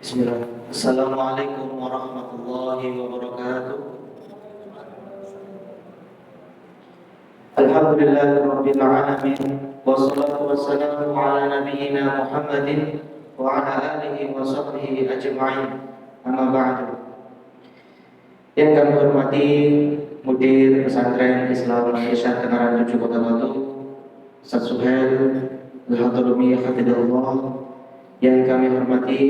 Bismillah. Assalamualaikum warahmatullahi wabarakatuh. Alhamdulillahirabbil alamin wassalatu wassalamu ala nabiyyina Muhammadin wa ala alihi wa sahbihi ajma'in. Amma ba'du. Yang kami hormati Mudir Pesantren Islam Malaysia Tengaran 7 Kota Batu, Ustaz Suhail Al-Hadrami Hafidhullah. Yang kami hormati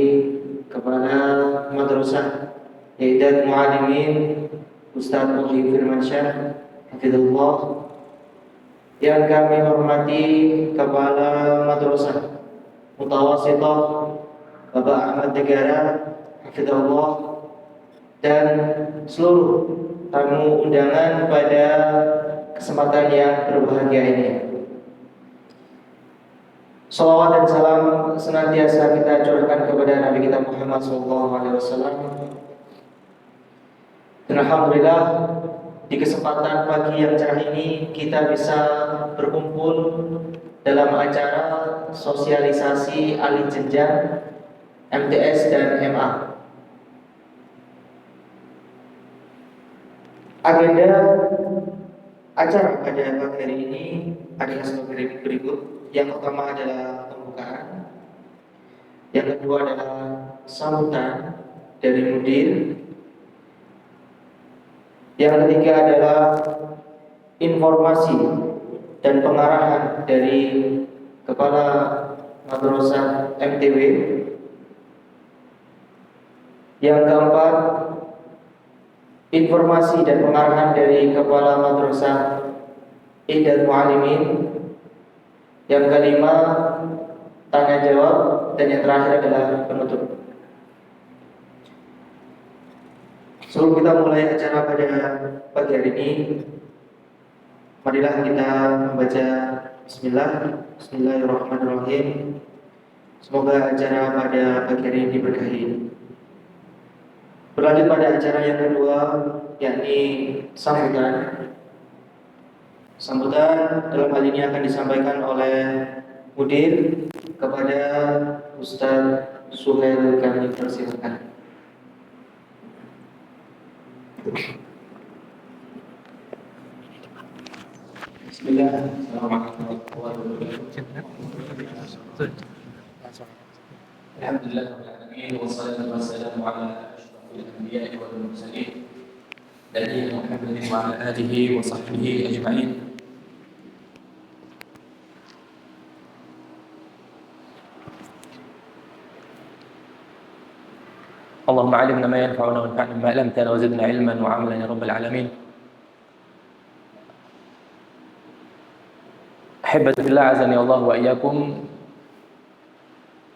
Kepala Madrasah Ihdad Mu'alimin Ustaz Muhyi Firmansyah Hafidhullah. Yang kami hormati Kepala Madrasah Mutawasithah Bapak Ahmad Negara Hafidhullah, dan seluruh tamu undangan pada kesempatan yang berbahagia ini. Salawat dan salam senantiasa kita curahkan kepada Nabi kita Muhammad SAW. Dan alhamdulillah, di kesempatan pagi yang cerah ini kita bisa berkumpul dalam acara sosialisasi alih jenjang MTS dan MA. Agenda acara pada pagi hari ini adalah sebagai berikut. Yang pertama adalah pembukaan, yang kedua adalah sambutan dari mudir, yang ketiga adalah informasi dan pengarahan dari Kepala Madrasah MTW, yang keempat informasi dan pengarahan dari Kepala Madrasah Ihdad Mu'alimin, yang kelima tanya jawab, dan yang terakhir adalah penutup. Sebelum kita mulai acara pada pagi hari ini, marilah kita membaca Bismillahirrahmanirrahim. Semoga acara pada pagi hari ini diberkahi. Berlanjut pada acara yang kedua, yakni sambutan. Sambutan dalam hal ini akan disampaikan oleh Mudir kepada Ustaz Suhail. Kami persilakan. Bismillahirrahmanirrahim. Alhamdulillahirrahmanirrahim. Wassalatu wassalamu ala asyrafil anbiya'i wal mursalin nabiyyina Muhammadin wa ala alihi wa sahbihi ajma'in. Allahumma 'allimna ma yanfa'una wanfa'na bima 'allamtana wa zidna 'ilman wa 'amalan ya rabbal 'alamin. Ahibati fillah, azani Allah wa iyyakum.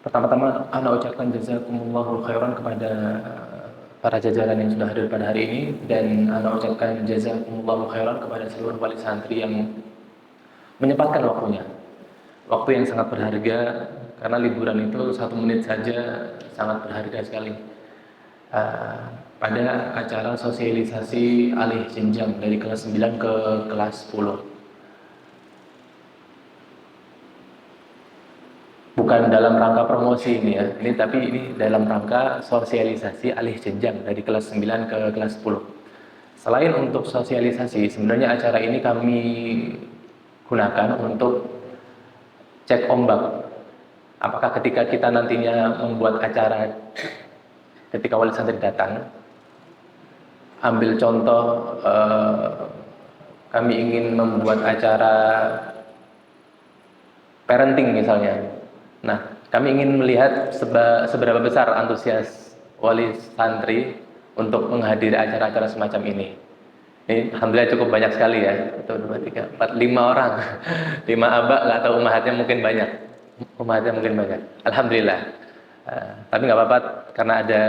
Pertama-tama ana ucapkan jazakumullahu khairan kepada para jajaran yang sudah hadir pada hari ini, dan ana ucapkan jazakumullahu khairan kepada seluruh wali santri yang menyempatkan waktunya. Waktu yang sangat berharga, karena liburan itu 1 menit saja sangat berharga sekali. Pada acara sosialisasi alih jenjang dari kelas 9 ke kelas 10. Bukan dalam rangka promosi ini ya, tapi ini dalam rangka sosialisasi alih jenjang dari kelas 9 ke kelas 10. Selain untuk sosialisasi, sebenarnya acara ini kami gunakan untuk cek ombak. Apakah ketika kita nantinya membuat acara, ketika wali santri datang, ambil contoh, kami ingin membuat acara parenting misalnya. Nah, kami ingin melihat seberapa besar antusias wali santri untuk menghadiri acara-acara semacam ini. Ini alhamdulillah cukup banyak sekali ya. 1, 2, 3, 4, 5 orang. 5 abak, nggak tahu umahatnya mungkin banyak. Umahatnya mungkin banyak. Alhamdulillah. Tapi nggak apa-apa, karena ada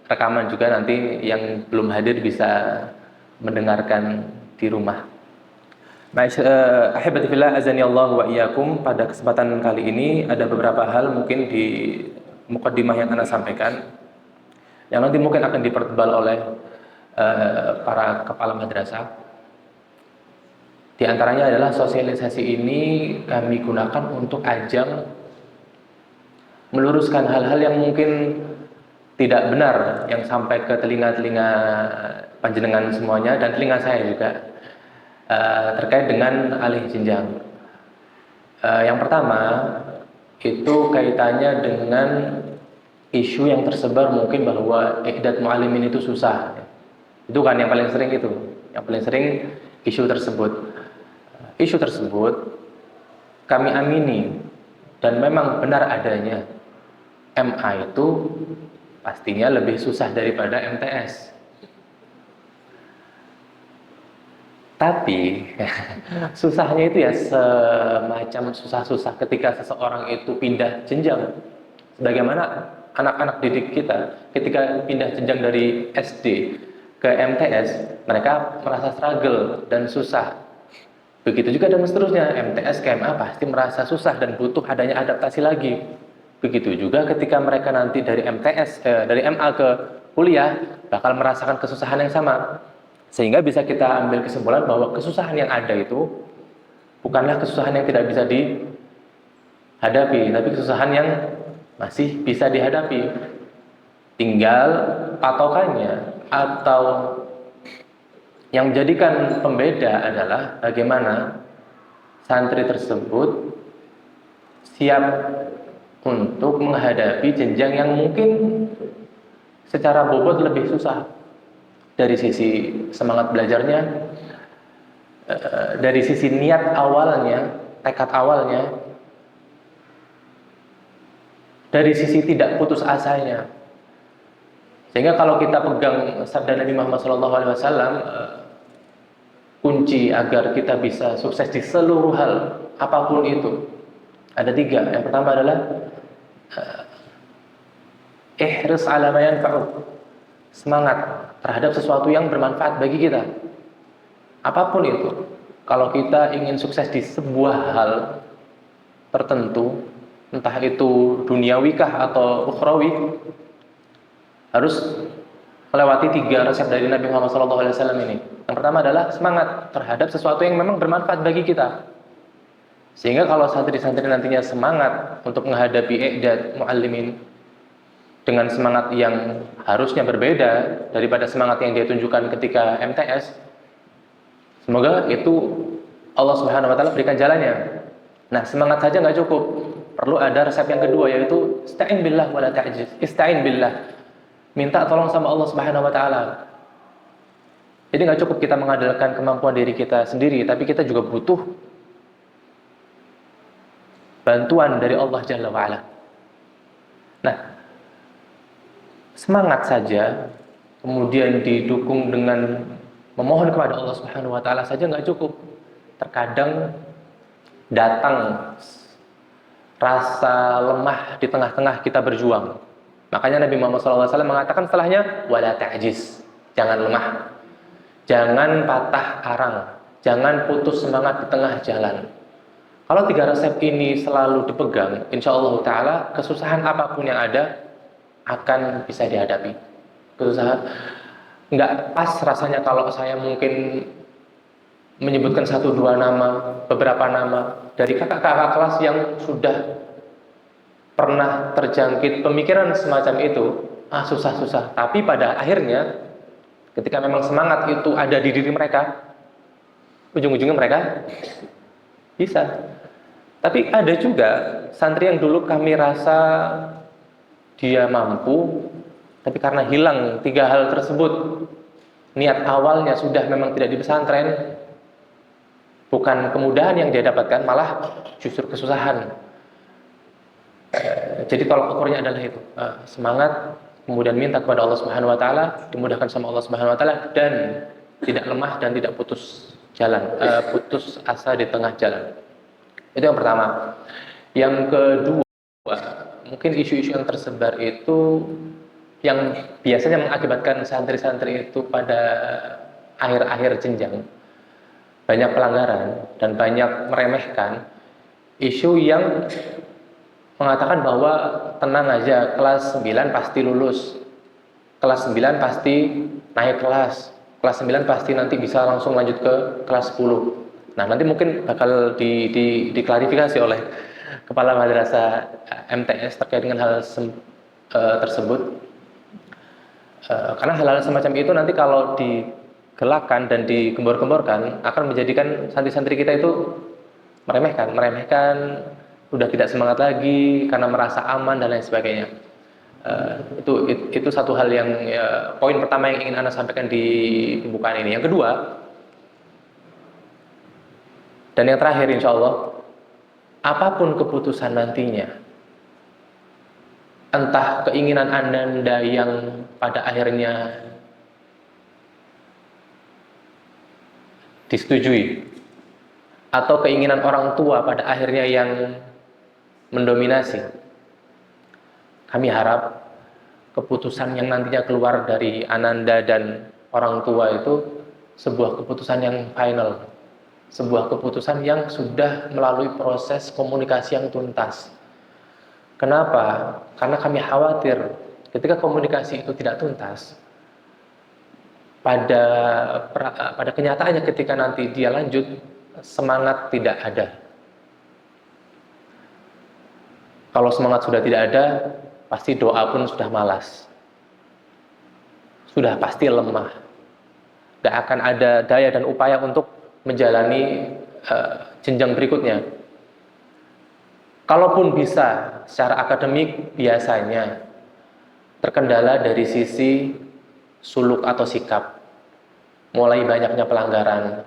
rekaman juga, nanti yang belum hadir bisa mendengarkan di rumah. Ahibati fillah, azani Allah wa iyyakum. Pada kesempatan kali ini ada beberapa hal mungkin di mukaddimah yang Anda sampaikan, yang nanti mungkin akan dipertebal oleh para kepala madrasah. Di antaranya adalah sosialisasi ini kami gunakan untuk ajang meluruskan hal-hal yang mungkin tidak benar yang sampai ke telinga-telinga panjenengan semuanya dan telinga saya juga terkait dengan alih jenjang. Yang pertama itu kaitannya dengan isu yang tersebar mungkin bahwa i'dad muallimin itu susah. Itu kan yang paling sering itu. Yang paling sering isu tersebut. Isu tersebut kami amini dan memang benar adanya. MA itu pastinya lebih susah daripada MTS. Tapi susahnya itu ya semacam susah-susah ketika seseorang itu pindah jenjang. Sebagaimana anak-anak didik kita ketika pindah jenjang dari SD ke MTS, mereka merasa struggle dan susah. Begitu juga dan seterusnya, MTS ke MA pasti merasa susah dan butuh adanya adaptasi lagi. Begitu juga ketika mereka nanti dari dari MA ke kuliah bakal merasakan kesusahan yang sama. Sehingga bisa kita ambil kesimpulan bahwa kesusahan yang ada itu bukanlah kesusahan yang tidak bisa dihadapi, tapi kesusahan yang masih bisa dihadapi. Tinggal patokannya atau yang menjadikan pembeda adalah bagaimana santri tersebut siap untuk menghadapi jenjang yang mungkin secara bobot lebih susah. Dari sisi semangat belajarnya, dari sisi niat awalnya, tekad awalnya, dari sisi tidak putus asanya. Sehingga kalau kita pegang sabda Nabi Muhammad SAW, kunci agar kita bisa sukses di seluruh hal apapun itu ada 3. Yang pertama adalah ihris ala ma yanfa'uk. Semangat terhadap sesuatu yang bermanfaat bagi kita. Apapun itu. Kalau kita ingin sukses di sebuah hal tertentu, entah itu duniawikah atau ukhrawi, harus melewati 3 resep dari Nabi Muhammad SAW ini. Yang pertama adalah semangat terhadap sesuatu yang memang bermanfaat bagi kita. Sehingga kalau santri-santri nantinya semangat untuk menghadapi i'dad muallimin dengan semangat yang harusnya berbeda daripada semangat yang dia tunjukkan ketika MTS, semoga itu Allah Subhanahu wa taala berikan jalannya. Nah, semangat saja nggak cukup. Perlu ada resep yang kedua, yaitu ista'in billah wala ta'jiz. Ista'in billah. Minta tolong sama Allah Subhanahu wa taala. Jadi nggak cukup kita mengandalkan kemampuan diri kita sendiri, tapi kita juga butuh bantuan dari Allah Jalla wa ala. Nah, semangat saja kemudian didukung dengan memohon kepada Allah Subhanahu wa taala saja nggak cukup. Terkadang datang rasa lemah di tengah-tengah kita berjuang. Makanya Nabi Muhammad SAW mengatakan setelahnya wala ta'jiz. Jangan lemah. Jangan patah arang. Jangan putus semangat di tengah jalan. Kalau 3 resep ini selalu dipegang, insya Allah ta'ala kesusahan apapun yang ada akan bisa dihadapi. Kesusahan nggak pas rasanya kalau saya mungkin menyebutkan 1-2 nama, beberapa nama dari kakak-kakak kelas yang sudah pernah terjangkit pemikiran semacam itu. Susah-susah. Tapi pada akhirnya ketika memang semangat itu ada di diri mereka, ujung-ujungnya mereka bisa. Tapi ada juga santri yang dulu kami rasa dia mampu, tapi karena hilang 3 hal tersebut, niat awalnya sudah memang tidak di pesantren, bukan kemudahan yang dia dapatkan, malah justru kesusahan. Jadi tolak ukurnya adalah itu, semangat, kemudian minta kepada Allah Subhanahu wa taala, dimudahkan sama Allah Subhanahu wa taala, dan tidak lemah dan tidak putus putus asa di tengah jalan. Itu yang pertama. Yang kedua, mungkin isu-isu yang tersebar itu yang biasanya mengakibatkan santri-santri itu pada akhir-akhir jenjang banyak pelanggaran dan banyak meremehkan isu yang mengatakan bahwa tenang aja, kelas 9 pasti lulus, kelas 9 pasti naik kelas 9 pasti nanti bisa langsung lanjut ke kelas 10. Nah, nanti mungkin bakal diklarifikasi oleh Kepala Madrasah MTS terkait dengan hal tersebut. Karena hal-hal semacam itu nanti kalau digelakkan dan digembor-gemborkan akan menjadikan santri-santri kita itu meremehkan, udah tidak semangat lagi karena merasa aman dan lain sebagainya. Itu satu hal yang poin pertama yang ingin Anda sampaikan di pembukaan ini. Yang kedua dan yang terakhir, insya Allah, apapun keputusan nantinya, entah keinginan Anda yang pada akhirnya disetujui atau keinginan orang tua pada akhirnya yang mendominasi, kami harap keputusan yang nantinya keluar dari Ananda dan orang tua itu sebuah keputusan yang final, sebuah keputusan yang sudah melalui proses komunikasi yang tuntas. Kenapa? Karena kami khawatir ketika komunikasi itu tidak tuntas, pada kenyataannya ketika nanti dia lanjut, semangat tidak ada. Kalau semangat sudah tidak ada, pasti doa pun sudah malas, sudah pasti lemah, tidak akan ada daya dan upaya untuk menjalani jenjang berikutnya. Kalaupun bisa secara akademik, biasanya terkendala dari sisi suluk atau sikap, mulai banyaknya pelanggaran.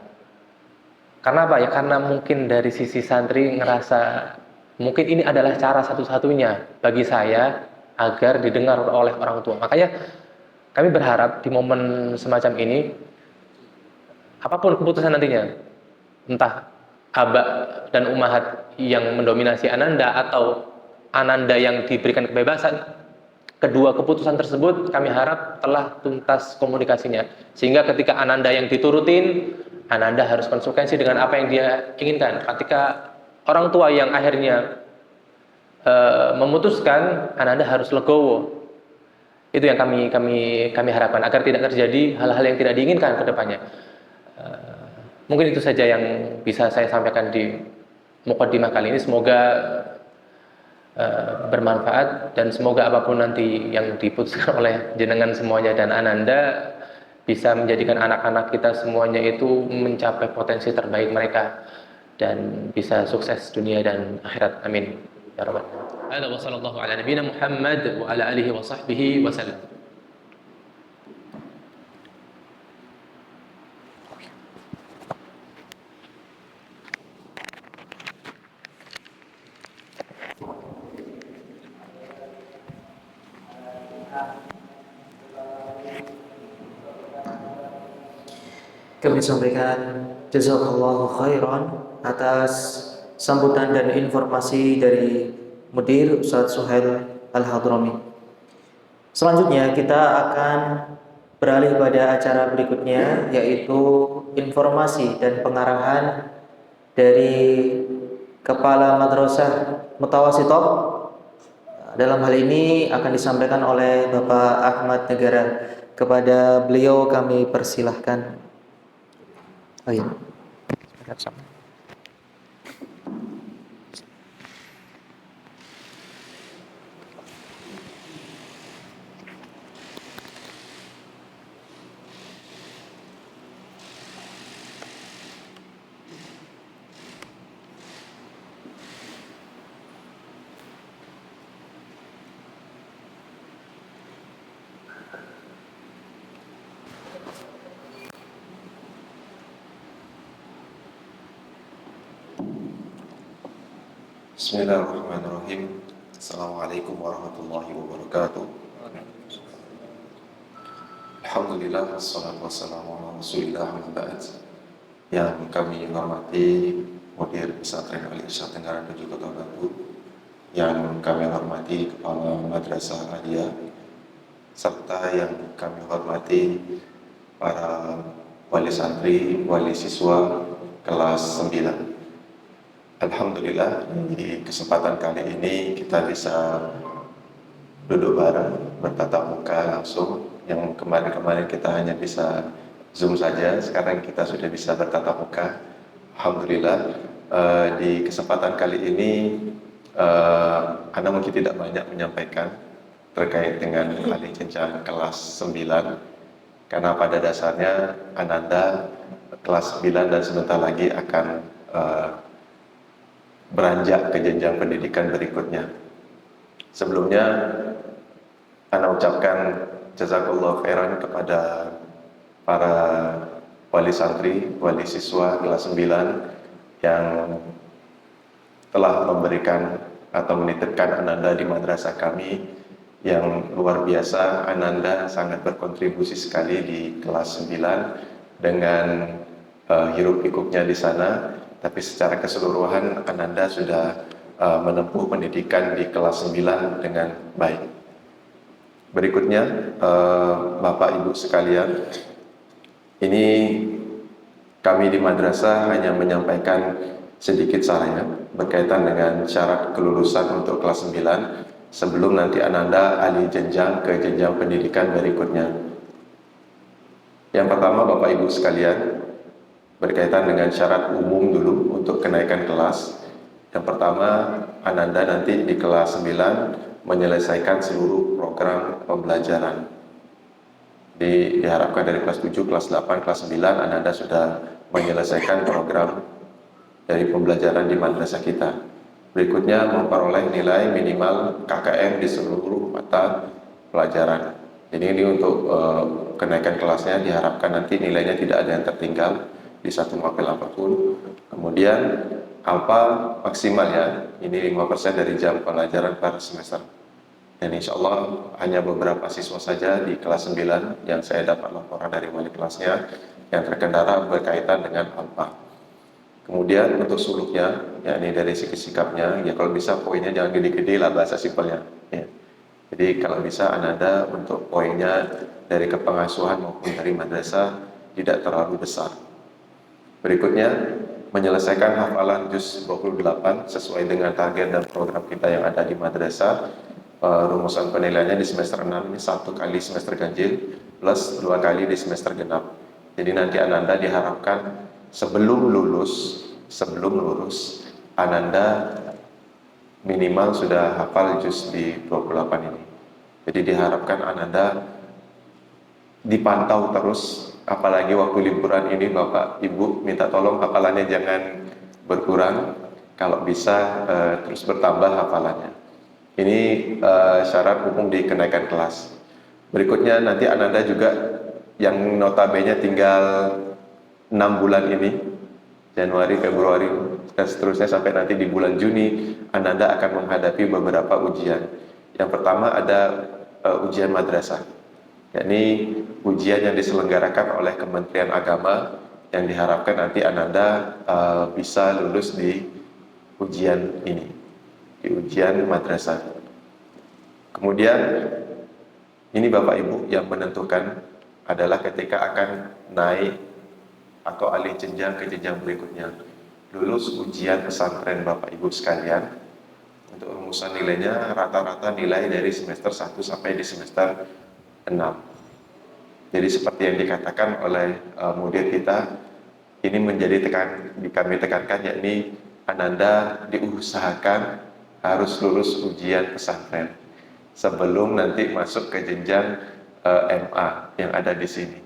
Karena apa ya? Karena mungkin dari sisi santri ngerasa mungkin ini adalah cara satu-satunya bagi saya agar didengar oleh orang tua. Makanya kami berharap di momen semacam ini, apapun keputusan nantinya, entah aba dan umahat yang mendominasi Ananda atau Ananda yang diberikan kebebasan, kedua keputusan tersebut kami harap telah tuntas komunikasinya, sehingga ketika Ananda yang diturutin, Ananda harus konsekuensi dengan apa yang dia inginkan. Ketika orang tua yang akhirnya memutuskan, Ananda harus legowo. Itu yang kami harapkan agar tidak terjadi hal-hal yang tidak diinginkan ke depannya. Mungkin itu saja yang bisa saya sampaikan di mukaddimah kali ini. Semoga bermanfaat dan semoga apapun nanti yang diputuskan oleh jenengan semuanya dan Ananda bisa menjadikan anak-anak kita semuanya itu mencapai potensi terbaik mereka dan bisa sukses dunia dan akhirat. Amin ya rabbal alamin. Hada wa sallallahu ala nabiyina Muhammad wa ala alihi wa sahbihi wa sallam. Kami sampaikan jazakallahu khairan atas sambutan dan informasi dari Mudir Ustadz Suhail Al-Hadrami. Selanjutnya kita akan beralih pada acara berikutnya, yaitu informasi dan pengarahan dari Kepala Madrasah Mutawasithah. Dalam hal ini akan disampaikan oleh Bapak Ahmad Negara. Kepada beliau kami persilahkan. Oh iya. Bismillahirrahmanirrahim. Assalamualaikum warahmatullahi wabarakatuh. Alhamdulillah, wassalatu wassalamu ala rasulillah wa ba'd. Yang kami hormati Mudir Pesantren Al-Irsyad Tenggara Tujuh Kota Batu, yang kami hormati Kepala Madrasah Aliyah, serta yang kami hormati para wali santri, wali siswa kelas 9. Alhamdulillah, di kesempatan kali ini kita bisa duduk bareng, bertatap muka langsung. Yang kemarin-kemarin kita hanya bisa Zoom saja, sekarang kita sudah bisa bertatap muka. Alhamdulillah, di kesempatan kali ini Anda mungkin tidak banyak menyampaikan, terkait dengan alih jenjang kelas 9, karena pada dasarnya Ananda kelas 9 dan sebentar lagi akan beranjak ke jenjang pendidikan berikutnya. Sebelumnya, Ana ucapkan jazakallahu khairan kepada para wali santri, wali siswa kelas 9 yang telah memberikan atau menitipkan Ananda di madrasah kami yang luar biasa. Ananda sangat berkontribusi sekali di kelas 9 dengan hiruk pikuknya di sana, tapi secara keseluruhan Ananda sudah menempuh pendidikan di kelas 9 dengan baik. Berikutnya, Bapak Ibu sekalian, ini kami di madrasah hanya menyampaikan sedikit sarannya berkaitan dengan syarat kelulusan untuk kelas 9 sebelum nanti Ananda alih jenjang ke jenjang pendidikan berikutnya. Yang pertama, Bapak Ibu sekalian, berkaitan dengan syarat umum dulu untuk kenaikan kelas. Yang pertama, Ananda nanti di kelas 9 menyelesaikan seluruh program pembelajaran. Diharapkan dari kelas 7, kelas 8, kelas 9 Ananda sudah menyelesaikan program dari pembelajaran di madrasah kita. Berikutnya memperoleh nilai minimal KKM di seluruh mata pelajaran. Jadi ini untuk kenaikan kelasnya diharapkan nanti nilainya tidak ada yang tertinggal di satu mapel apapun. Kemudian alfa maksimal ya, ini 5% dari jam pelajaran per semester. Dan insya Allah hanya beberapa siswa saja di kelas 9 yang saya dapat laporan dari wali kelasnya yang terkendala berkaitan dengan alfa. Kemudian untuk suluknya, ya ini dari segi sikapnya, ya kalau bisa poinnya jangan gede-gede lah bahasa simpelnya. Ya. Jadi kalau bisa Ananda untuk poinnya dari kepengasuhan maupun dari madrasah tidak terlalu besar. Berikutnya, menyelesaikan hafalan juz 28 sesuai dengan target dan program kita yang ada di madrasah. Rumusan penilaiannya di semester 6 ini 1 kali semester ganjil plus 2 kali di semester genap. Jadi nanti Ananda diharapkan sebelum lulus Ananda minimal sudah hafal juz di 28 ini. Jadi diharapkan Ananda dipantau terus, apalagi waktu liburan ini Bapak Ibu minta tolong hafalannya jangan berkurang, kalau bisa terus bertambah hafalannya. Ini syarat umum di kenaikan kelas. Berikutnya nanti Ananda juga yang notabene tinggal 6 bulan ini, Januari, Februari, dan seterusnya sampai nanti di bulan Juni, Ananda akan menghadapi beberapa ujian. Yang pertama ada ujian madrasah, yakni ujian yang diselenggarakan oleh Kementerian Agama yang diharapkan nanti Ananda bisa lulus di ujian ini, di ujian madrasah. Kemudian ini Bapak Ibu yang menentukan adalah ketika akan naik atau alih jenjang ke jenjang berikutnya, lulus ujian pesantren Bapak Ibu sekalian. Untuk rumusan nilainya rata-rata nilai dari semester 1 sampai di semester 6. Jadi seperti yang dikatakan oleh mudir kita, ini menjadi kami tekankan, yakni Ananda diusahakan harus lulus ujian pesantren sebelum nanti masuk ke jenjang MA yang ada di sini.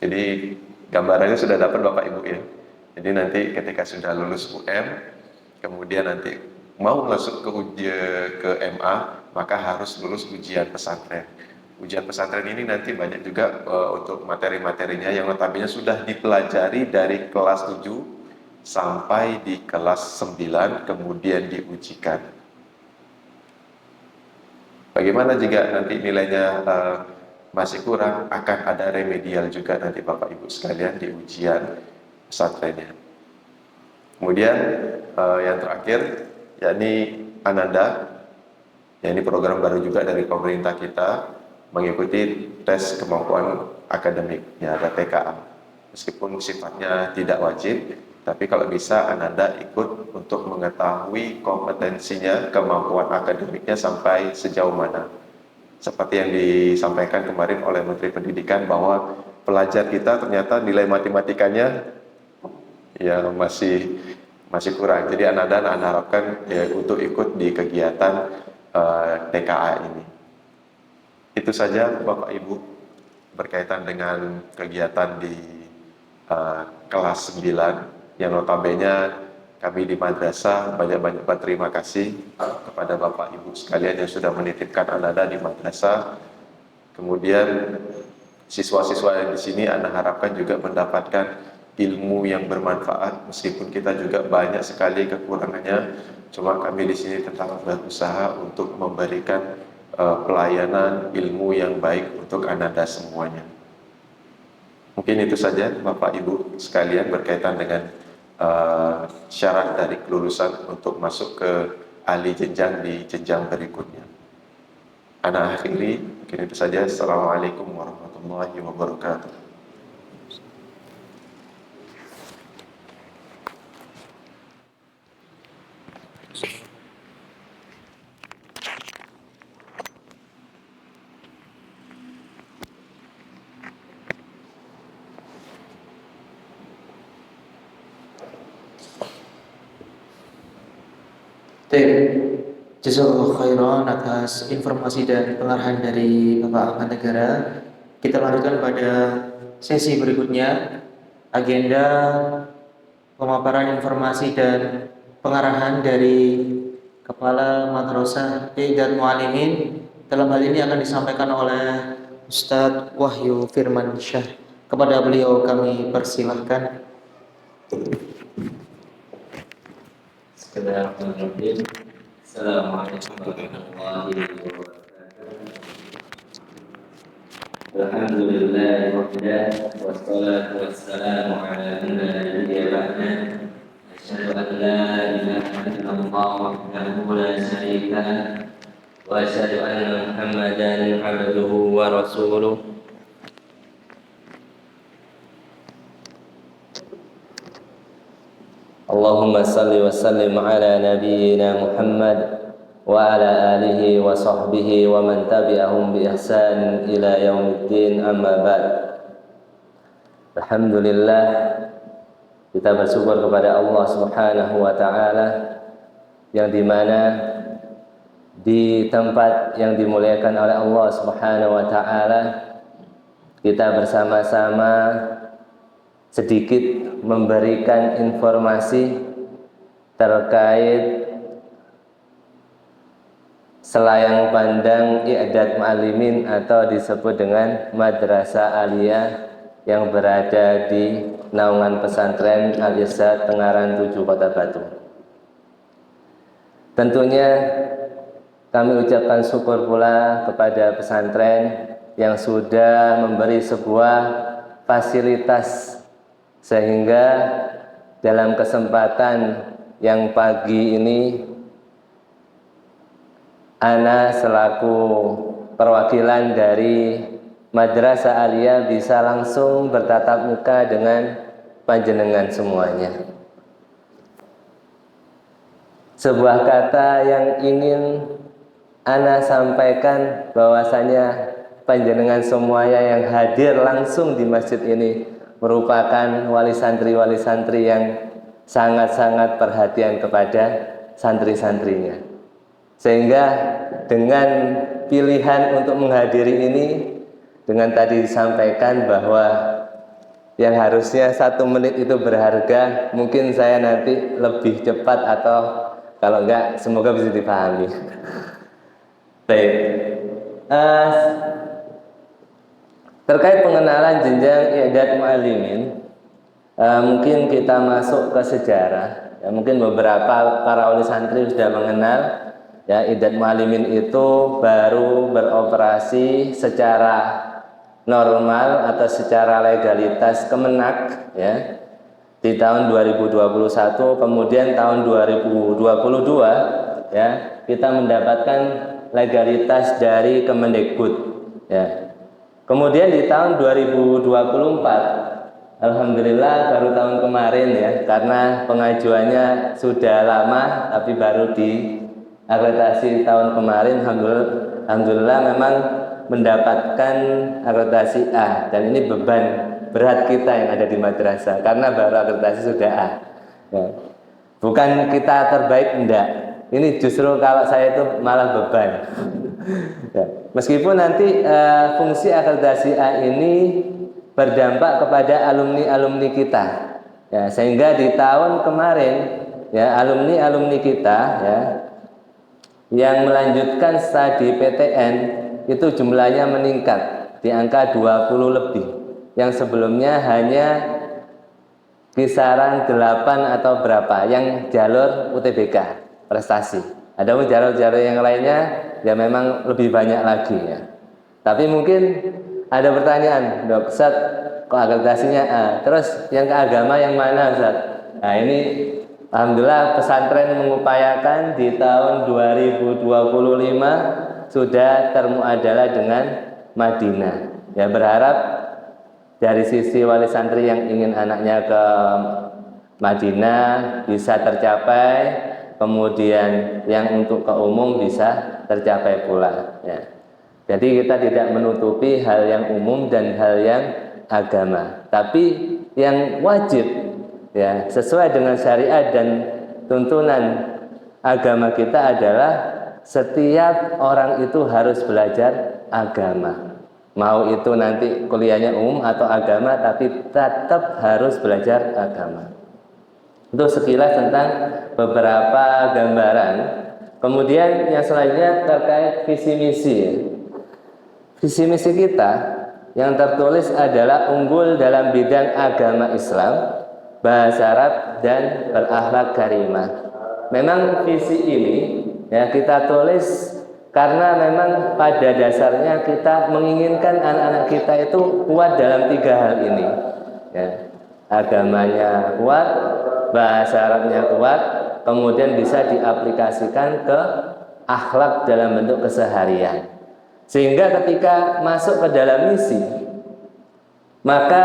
Jadi gambarannya sudah dapat Bapak Ibu ya. Jadi nanti ketika sudah lulus UM, kemudian nanti mau masuk ke MA, maka harus lulus ujian pesantren. Ujian pesantren ini nanti banyak juga untuk materi-materinya yang notabene sudah dipelajari dari kelas 7 sampai di kelas 9 kemudian diujikan. Bagaimana jika nanti nilainya masih kurang, akan ada remedial juga nanti Bapak Ibu sekalian di ujian pesantrennya. Kemudian yang terakhir, yakni Ananda, yakni program baru juga dari pemerintah kita, mengikuti tes kemampuan akademik, ya ada TKA. Meskipun sifatnya tidak wajib, tapi kalau bisa Ananda ikut untuk mengetahui kompetensinya, kemampuan akademiknya sampai sejauh mana. Seperti yang disampaikan kemarin oleh Menteri Pendidikan bahwa pelajar kita ternyata nilai matematikanya ya masih kurang. Jadi Ananda harapkan ya, untuk ikut di kegiatan TKA ini. Itu saja Bapak Ibu berkaitan dengan kegiatan di kelas 9 yang notabene kami di madrasah banyak-banyak berterima kasih kepada Bapak Ibu sekalian yang sudah menitipkan anak-anak di madrasah. Kemudian siswa-siswa yang di sini Anda harapkan juga mendapatkan ilmu yang bermanfaat, meskipun kita juga banyak sekali kekurangannya. Cuma kami di sini tetap berusaha untuk memberikan pelayanan ilmu yang baik untuk Anda semuanya. Mungkin itu saja Bapak Ibu sekalian berkaitan dengan syarat dari kelulusan untuk masuk ke ahli jenjang di jenjang berikutnya. Ana akhiri, mungkin itu saja. Assalamualaikum warahmatullahi wabarakatuh. Jazakallahu khairan atas informasi dan pengarahan dari Bapak Ahmad Negara. Kita lanjutkan pada sesi berikutnya. Agenda pemaparan informasi dan pengarahan dari Kepala Madrasah I'dad Mu'allimin. Dalam hal ini akan disampaikan oleh Ustadz Wahyu Firman Syah. Kepada beliau kami persilahkan. Bismillahirrahmanirrahim. Assalamualaikum warahmatullahi wabarakatuh. Alhamdulillah wassalatu wassalamu ala man la nabiyya ba'da. Asyhadu an la ilaha illallah wahdahu la syarika lah wa asyhadu anna Muhammadan abduhu wa rasuluh. Allahumma salli wa sallim ala nabiyyina Muhammad wa ala alihi wa sahbihi wa man tabi'ahum bi ihsan ila yaumiddin, amma ba'd. Alhamdulillah, kita bersyukur kepada Allah Subhanahu wa taala yang dimana di tempat yang dimuliakan oleh Allah Subhanahu wa taala kita bersama-sama sedikit memberikan informasi terkait selayang pandang I'dad Mu'allimin atau disebut dengan Madrasah Aliyah yang berada di naungan pesantren Al-Irsad Tengaran 7 Kota Batu. Tentunya kami ucapkan syukur pula kepada pesantren yang sudah memberi sebuah fasilitas sehingga dalam kesempatan yang pagi ini ana selaku perwakilan dari Madrasah Aliyah bisa langsung bertatap muka dengan panjenengan semuanya. Sebuah kata yang ingin ana sampaikan bahwasanya panjenengan semuanya yang hadir langsung di masjid ini merupakan wali santri yang sangat-sangat perhatian kepada santri-santrinya. Sehingga dengan pilihan untuk menghadiri ini, dengan tadi disampaikan bahwa yang harusnya 1 menit itu berharga, mungkin saya nanti lebih cepat atau kalau enggak semoga bisa dipahami. Baik. Terkait pengenalan jenjang I'dad Mu'allimin, mungkin kita masuk ke sejarah. Ya, mungkin beberapa para wali santri sudah mengenal. Ya, I'dad Mu'allimin itu baru beroperasi secara normal atau secara legalitas Kemenak ya di tahun 2021. Kemudian tahun 2022 ya kita mendapatkan legalitas dari Kemendikbud ya. Kemudian di tahun 2024, alhamdulillah baru tahun kemarin ya, karena pengajuannya sudah lama tapi baru diakreditasi tahun kemarin. Alhamdulillah memang mendapatkan akreditasi A, dan ini beban berat kita yang ada di madrasah karena baru akreditasi sudah A. Ya. Bukan kita terbaik, enggak, Ini justru kalau saya itu malah beban. Ya. Meskipun nanti fungsi akreditasi A ini berdampak kepada alumni-alumni kita, ya, sehingga di tahun kemarin ya alumni-alumni kita ya yang melanjutkan studi PTN itu jumlahnya meningkat di angka 20 lebih, yang sebelumnya hanya kisaran 8 atau berapa yang jalur UTBK prestasi. Ada pun jalur-jalur yang lainnya ya memang lebih banyak lagi ya. Tapi mungkin ada pertanyaan, Dok, Ustaz, kok akreditasinya A? Terus yang ke agama yang mana, Ustaz? Nah, ini alhamdulillah pesantren mengupayakan di tahun 2025 sudah termuadalah dengan Madinah. Ya, berharap dari sisi wali santri yang ingin anaknya ke Madinah bisa tercapai, kemudian yang untuk ke umum bisa tercapai pula ya. Jadi kita tidak menutupi hal yang umum dan hal yang agama, tapi yang wajib ya sesuai dengan syariat dan tuntunan agama kita adalah setiap orang itu harus belajar agama. Mau itu nanti kuliahnya umum atau agama, tapi tetap harus belajar agama. Itu sekilas tentang beberapa gambaran. Kemudian yang selanjutnya terkait visi misi. Visi misi kita yang tertulis adalah unggul dalam bidang agama Islam, bahasa Arab dan berakhlak karimah. Memang visi ini ya kita tulis karena memang pada dasarnya kita menginginkan anak-anak kita itu kuat dalam 3 hal ini ya. Agamanya kuat, bahasa Arabnya kuat, kemudian bisa diaplikasikan ke akhlak dalam bentuk keseharian. Sehingga ketika masuk ke dalam misi, maka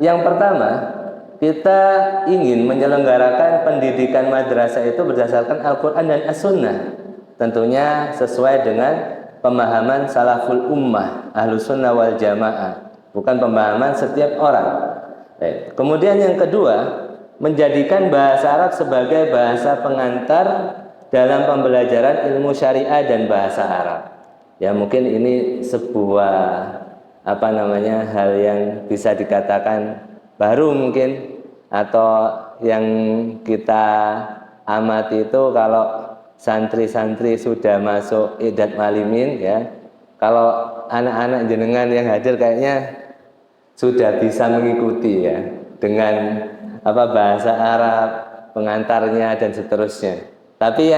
yang pertama kita ingin menyelenggarakan pendidikan madrasah itu berdasarkan Al-Quran dan As-Sunnah, tentunya sesuai dengan pemahaman salaful ummah, Ahlus Sunnah wal Jamaah, bukan pemahaman setiap orang. Kemudian yang kedua, menjadikan bahasa Arab sebagai bahasa pengantar dalam pembelajaran ilmu syariah dan bahasa Arab. Ya mungkin ini sebuah hal yang bisa dikatakan baru mungkin, atau yang kita amati itu kalau santri-santri sudah masuk Idat Malimin ya, kalau anak-anak jenengan yang hadir kayaknya sudah bisa mengikuti ya dengan bahasa Arab, pengantarnya dan seterusnya. Tapi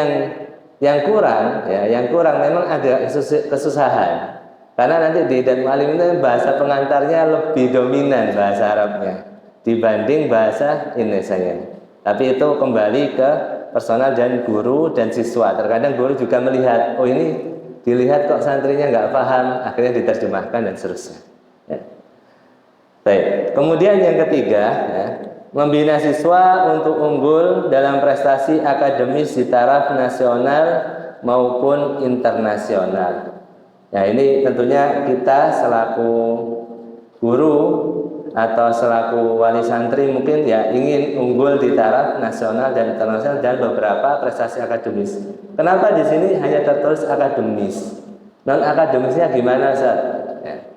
yang kurang memang ada kesusahan. Karena nanti di Idat Malimin itu bahasa pengantarnya lebih dominan bahasa Arabnya dibanding bahasa Indonesianya. Tapi itu kembali ke personal dan guru dan siswa. Terkadang guru juga melihat, oh ini dilihat kok santrinya nggak paham, akhirnya diterjemahkan dan seterusnya. Ya. Baik. Kemudian yang ketiga, ya, membina siswa untuk unggul dalam prestasi akademis di taraf nasional maupun internasional. Ya, ini tentunya kita selaku guru atau selaku wali santri mungkin ya ingin unggul di taraf nasional dan internasional dan beberapa prestasi akademis. Kenapa di sini hanya tertulis akademis? Non akademisnya gimana, Ustaz? Ya.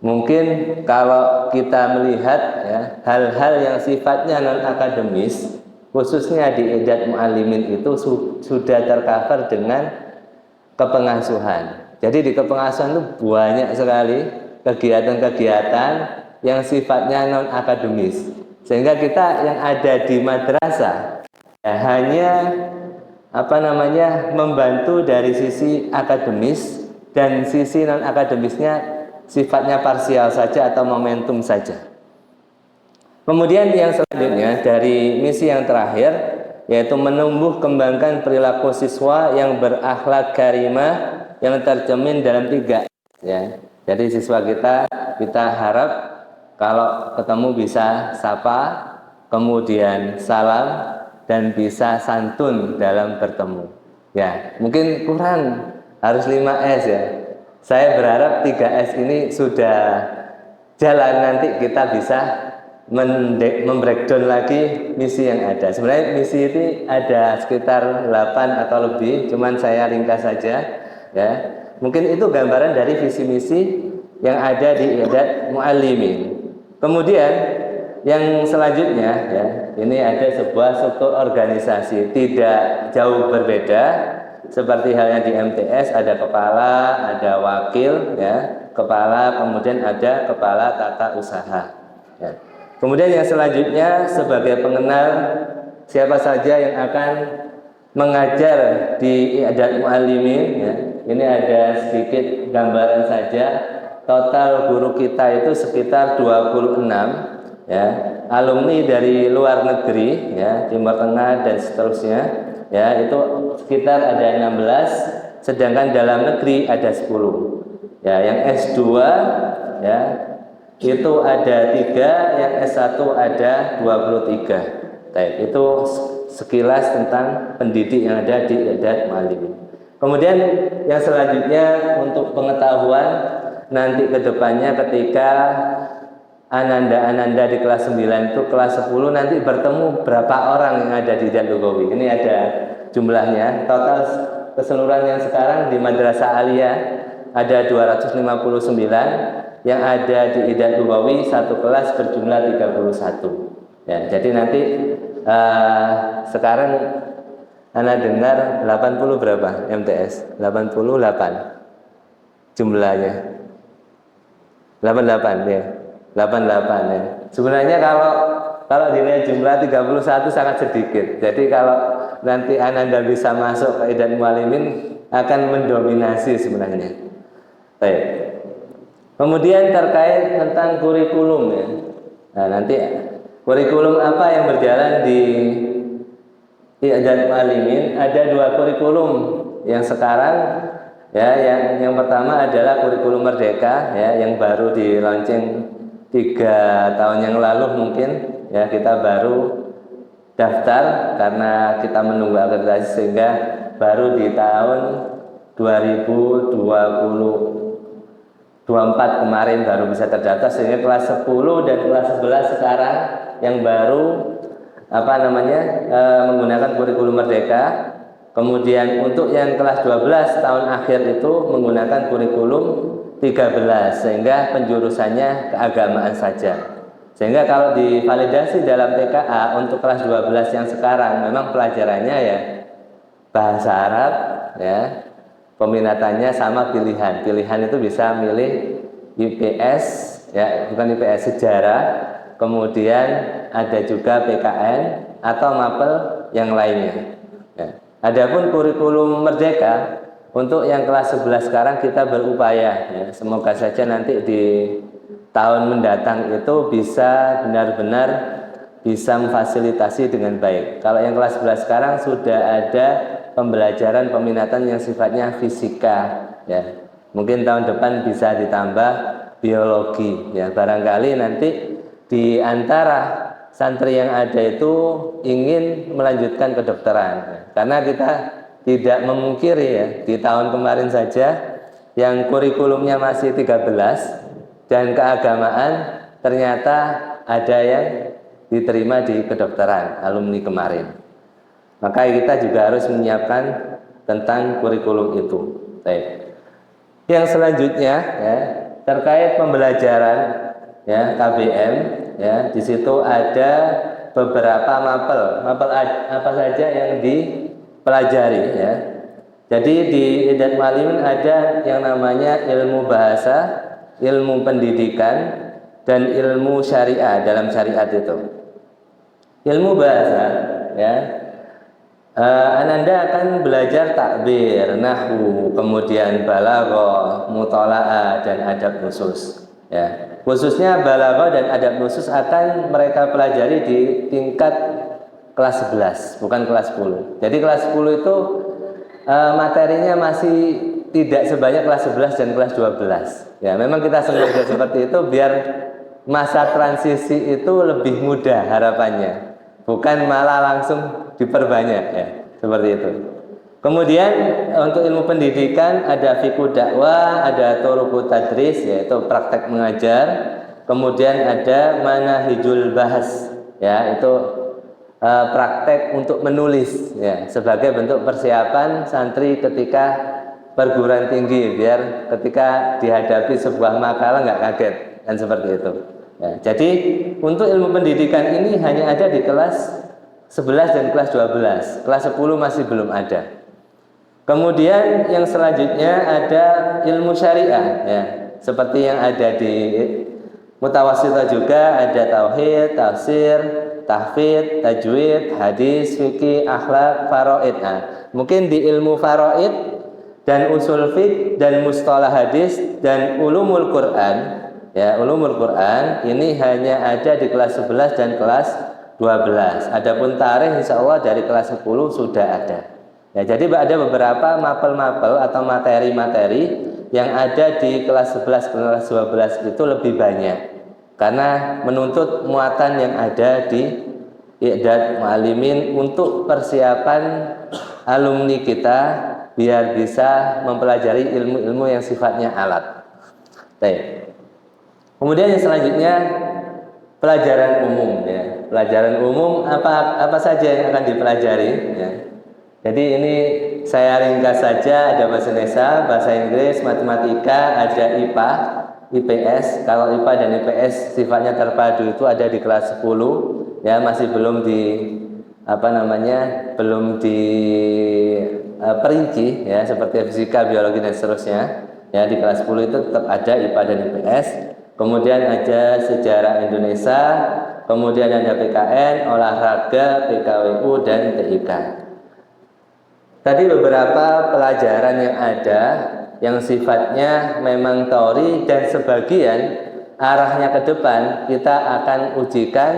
Mungkin kalau kita melihat ya, hal-hal yang sifatnya non akademis, khususnya di Idat Mu'allimin itu sudah tercover dengan kepengasuhan. Jadi di kepengasuhan itu banyak sekali kegiatan-kegiatan yang sifatnya non akademis, sehingga kita yang ada di madrasah ya, hanya membantu dari sisi akademis, dan sisi non akademisnya sifatnya parsial saja atau momentum saja. Kemudian yang selanjutnya dari misi yang terakhir, yaitu menumbuh kembangkan perilaku siswa yang berakhlak karimah yang tercermin dalam 3 ya. Jadi siswa kita harap kalau ketemu bisa sapa, kemudian salam, dan bisa santun dalam bertemu. Ya, mungkin kurang, harus 5S ya. Saya berharap 3S ini sudah jalan, nanti kita bisa membreakdown lagi misi yang ada. Sebenarnya misi ini ada sekitar 8 atau lebih, cuman saya ringkas saja ya. Mungkin itu gambaran dari visi misi yang ada di I'dad Mu'allimin. Kemudian yang selanjutnya ya, ini ada sebuah struktur organisasi tidak jauh berbeda seperti halnya di MTS, ada kepala, ada wakil ya, kepala, kemudian ada kepala tata usaha ya. Kemudian yang selanjutnya sebagai pengenal siapa saja yang akan mengajar di I'dad Mu'allimin ya. Ini ada sedikit gambaran saja. Total guru kita itu sekitar 26 ya. Alumni dari luar negeri ya, Timur Tengah dan seterusnya ya, itu sekitar ada 16, sedangkan dalam negeri ada 10. Ya, yang S2 ya itu ada 3, yang S1 ada 23. Baik, itu sekilas tentang pendidik yang ada di I'dad Mu'allimin. Kemudian yang selanjutnya untuk pengetahuan nanti ke depannya ketika Ananda di kelas 9 itu kelas 10 nanti bertemu berapa orang yang ada di I'dad Lughawi. Ini ada jumlahnya. Total keseluruhan yang sekarang di Madrasah Aliyah ada 259, yang ada di I'dad Lughawi satu kelas berjumlah 31. Ya, jadi nanti sekarang Ana dengar 80 berapa MTS? 88 jumlahnya. 88 ya. 88 ya. Sebenarnya kalau dilihat jumlah 31 sangat sedikit. Jadi kalau nanti Ananda bisa masuk ke I'dad Mu'allimin akan mendominasi sebenarnya. Baik. Kemudian terkait tentang kurikulum ya. Nah, nanti kurikulum apa yang berjalan di I'dad Mu'allimin, ada 2 kurikulum yang sekarang ya, yang pertama adalah kurikulum Merdeka ya, yang baru di launching 3 tahun yang lalu mungkin ya, kita baru daftar karena kita menunggu akreditasi sehingga baru di tahun 2024 kemarin baru bisa terdaftar, sehingga kelas 10 dan kelas 11 sekarang yang baru menggunakan kurikulum Merdeka. Kemudian untuk yang kelas 12 tahun akhir itu menggunakan kurikulum 13, sehingga penjurusannya keagamaan saja. Sehingga kalau divalidasi dalam TKA untuk kelas 12 yang sekarang memang pelajarannya ya bahasa Arab ya, peminatannya sama pilihan. Pilihan itu bisa milih IPS ya, bukan IPS, sejarah, kemudian ada juga PKN atau mapel yang lainnya ya. Adapun kurikulum Merdeka untuk yang kelas 11 sekarang kita berupaya ya, semoga saja nanti di tahun mendatang itu bisa benar-benar bisa memfasilitasi dengan baik. Kalau yang kelas 11 sekarang sudah ada pembelajaran peminatan yang sifatnya fisika ya. Mungkin tahun depan bisa ditambah biologi ya. Barangkali nanti di antara santri yang ada itu ingin melanjutkan kedokteran ya. Karena kita tidak memungkiri ya, di tahun kemarin saja yang kurikulumnya masih 13 dan keagamaan ternyata ada yang diterima di kedokteran alumni kemarin. Maka kita juga harus menyiapkan tentang kurikulum itu. Baik. Yang selanjutnya ya, terkait pembelajaran ya, KBM ya, di situ ada beberapa mapel apa saja yang dipelajari ya. Jadi di I'dad Mu'allimin ada yang namanya ilmu bahasa, ilmu pendidikan, dan ilmu syariah dalam syariat itu. Ilmu bahasa ya, Ananda akan belajar takbir, nahwu, kemudian balaghah, muthala'ah, dan adab khusus ya. Khususnya balaghah dan adab khusus akan mereka pelajari di tingkat kelas 11, bukan kelas 10. Jadi kelas 10 itu materinya masih tidak sebanyak kelas 11 dan kelas 12. Ya, memang kita sengaja seperti itu biar masa transisi itu lebih mudah harapannya. Bukan malah langsung diperbanyak ya, seperti itu. Kemudian untuk ilmu pendidikan ada fiqh dakwah, ada turuqut tadris yaitu praktek mengajar, kemudian ada manahijul bahas, ya itu praktek untuk menulis, ya sebagai bentuk persiapan santri ketika perguruan tinggi, biar ketika dihadapi sebuah makalah nggak kaget, kan seperti itu. Ya, jadi untuk ilmu pendidikan ini hanya ada di kelas 11 dan kelas 12, kelas 10 masih belum ada. Kemudian yang selanjutnya ada ilmu syariah, ya seperti yang ada di Mutawassithah juga, ada tauhid, tafsir, tahfidz, tajwid, hadis, fikih, akhlak, faraid. Nah, mungkin di ilmu faraid dan usul fiqh dan mustalah hadis dan ulumul Quran, ya ulumul Quran ini hanya ada di kelas 11 dan kelas 12. Adapun tarikh insya Allah dari kelas 10 sudah ada. Ya, jadi ada beberapa mapel-mapel atau materi-materi yang ada di kelas 11 kelas 12 itu lebih banyak karena menuntut muatan yang ada di I'dad Mu'allimin untuk persiapan alumni kita biar bisa mempelajari ilmu-ilmu yang sifatnya alat. Baik. Kemudian yang selanjutnya pelajaran umum, ya. Pelajaran umum apa saja yang akan dipelajari, ya. Jadi ini saya ringkas saja, ada bahasa Indonesia, bahasa Inggris, matematika, ada IPA, IPS. Kalau IPA dan IPS sifatnya terpadu itu ada di kelas 10, ya masih belum belum diperinci, ya seperti fisika, biologi dan seterusnya. Ya di kelas 10 itu tetap ada IPA dan IPS. Kemudian ada sejarah Indonesia, kemudian ada PKN, olahraga, PKWU dan TIK. Tadi beberapa pelajaran yang ada yang sifatnya memang teori dan sebagian arahnya ke depan kita akan ujikan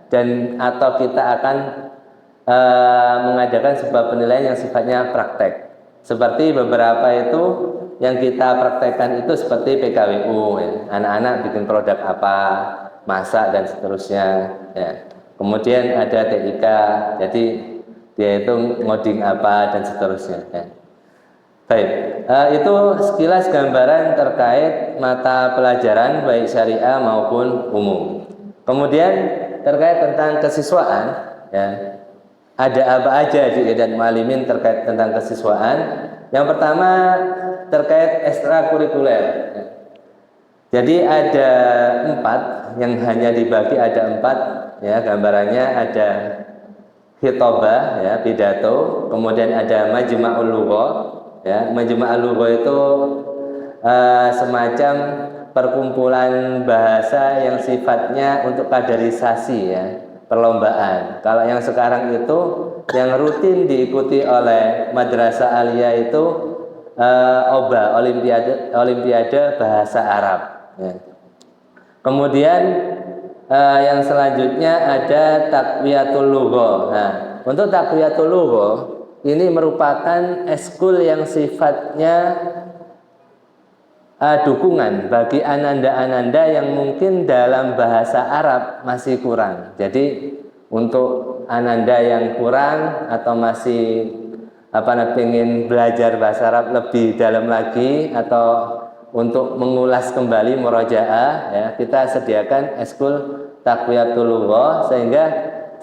dan atau kita akan mengadakan sebuah penilaian yang sifatnya praktek. Seperti beberapa itu yang kita praktekkan itu seperti PKWU, ya. Anak-anak bikin produk apa, masak dan seterusnya, ya. Kemudian ada TIK, jadi dia itu ngoding apa dan seterusnya, ya. Baik, itu sekilas gambaran terkait mata pelajaran baik syariah maupun umum. Kemudian terkait tentang kesiswaan, ya. Ada apa aja di I'dad Mu'allimin terkait tentang kesiswaan? Yang pertama terkait ekstrakurikuler. Jadi ada 4 yang hanya dibagi ada 4, ya gambarannya ada khitobah, ya pidato, kemudian ada majma'ul lugha, ya majma'ul lugha itu semacam perkumpulan bahasa yang sifatnya untuk kaderisasi, ya perlombaan. Kalau yang sekarang itu yang rutin diikuti oleh madrasah aliyah itu OBA, Olimpiade Bahasa Arab, ya. Kemudian yang selanjutnya ada Taqwiyatul Lugha. Nah, untuk Taqwiyatul Lugha ini merupakan eskul yang sifatnya dukungan bagi ananda-ananda yang mungkin dalam bahasa Arab masih kurang. Jadi untuk ananda yang kurang atau masih ingin belajar bahasa Arab lebih dalam lagi atau untuk mengulas kembali murojaah, ya kita sediakan eskul Taqwiyatul Lugha sehingga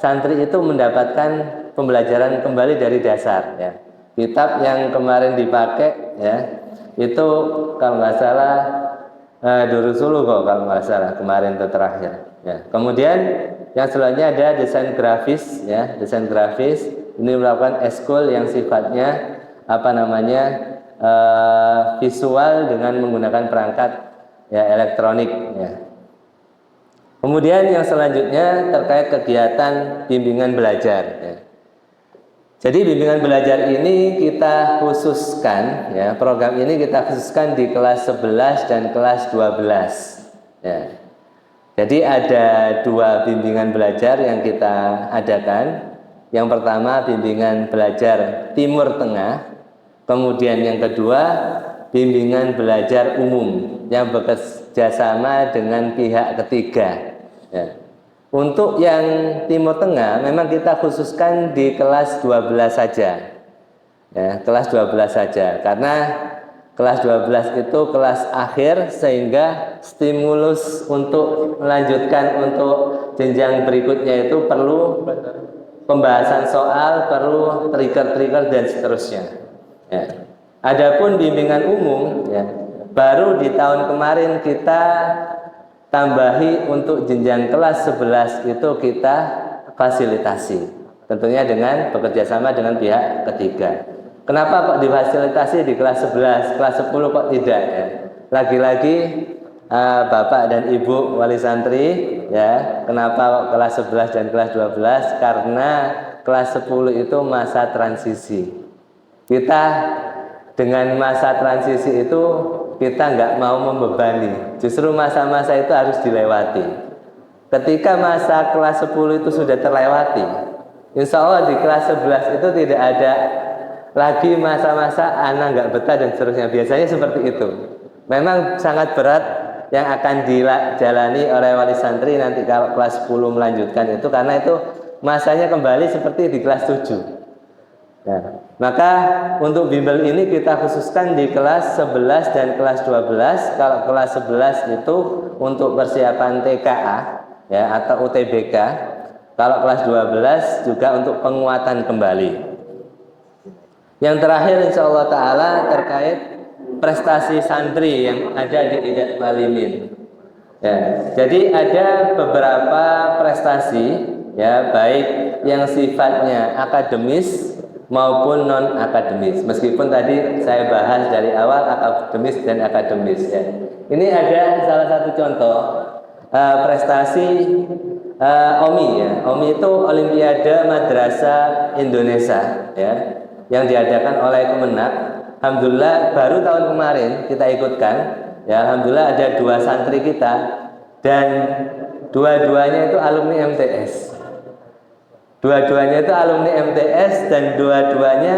santri itu mendapatkan pembelajaran kembali dari dasar, ya. Kitab yang kemarin dipakai, ya itu kalau nggak salah Durusul Lugha kalau nggak salah kemarin itu terakhir, ya. Kemudian yang selanjutnya ada desain grafis, ya desain grafis ini merupakan eskul yang sifatnya visual dengan menggunakan perangkat ya elektronik, ya. Kemudian yang selanjutnya terkait kegiatan bimbingan belajar, ya. Jadi bimbingan belajar ini kita khususkan, ya program ini kita khususkan di kelas 11 dan kelas 12, ya. Jadi ada 2 bimbingan belajar yang kita adakan. Yang pertama bimbingan belajar Timur Tengah, kemudian yang kedua bimbingan belajar umum yang bekerjasama dengan pihak ketiga, ya. Untuk yang Timur Tengah memang kita khususkan di kelas 12 saja, ya kelas 12 saja, karena kelas 12 itu kelas akhir, sehingga stimulus untuk melanjutkan untuk jenjang berikutnya itu perlu pembahasan soal, perlu trigger-trigger dan seterusnya. Ya. Adapun bimbingan umum, ya, baru di tahun kemarin kita tambahi untuk jenjang kelas 11 itu kita fasilitasi, tentunya dengan bekerjasama dengan pihak ketiga. Kenapa kok difasilitasi di kelas 11, kelas 10 kok tidak, ya? Lagi-lagi Bapak dan Ibu wali santri, ya, kenapa kelas 11 dan kelas 12? Karena kelas 10 itu masa transisi. Kita dengan masa transisi itu kita nggak mau membebani, justru masa-masa itu harus dilewati. Ketika masa kelas 10 itu sudah terlewati, insya Allah di kelas 11 itu tidak ada lagi masa-masa anak nggak betah dan seterusnya. Biasanya seperti itu. Memang sangat berat yang akan dijalani oleh wali santri nanti kalau kelas 10 melanjutkan itu, karena itu masanya kembali seperti di kelas 7. Nah, maka untuk bimbel ini kita khususkan di kelas 11 dan kelas 12. Kalau kelas 11 itu untuk persiapan TKA, ya, atau UTBK. Kalau kelas 12 juga untuk penguatan kembali. Yang terakhir insya Allah ta'ala terkait prestasi santri yang ada di Idat Malimin. Ya, jadi ada beberapa prestasi, ya, baik yang sifatnya akademis maupun non akademis. Meskipun tadi saya bahas dari awal akademis dan akademis, ya. Ini ada salah satu contoh prestasi OMI, ya. OMI itu Olimpiade Madrasah Indonesia, ya, yang diadakan oleh Kemenak. Alhamdulillah baru tahun kemarin kita ikutkan, ya. Alhamdulillah ada 2 santri kita dan dua-duanya itu alumni MTS. Dua-duanya itu alumni MTS dan dua-duanya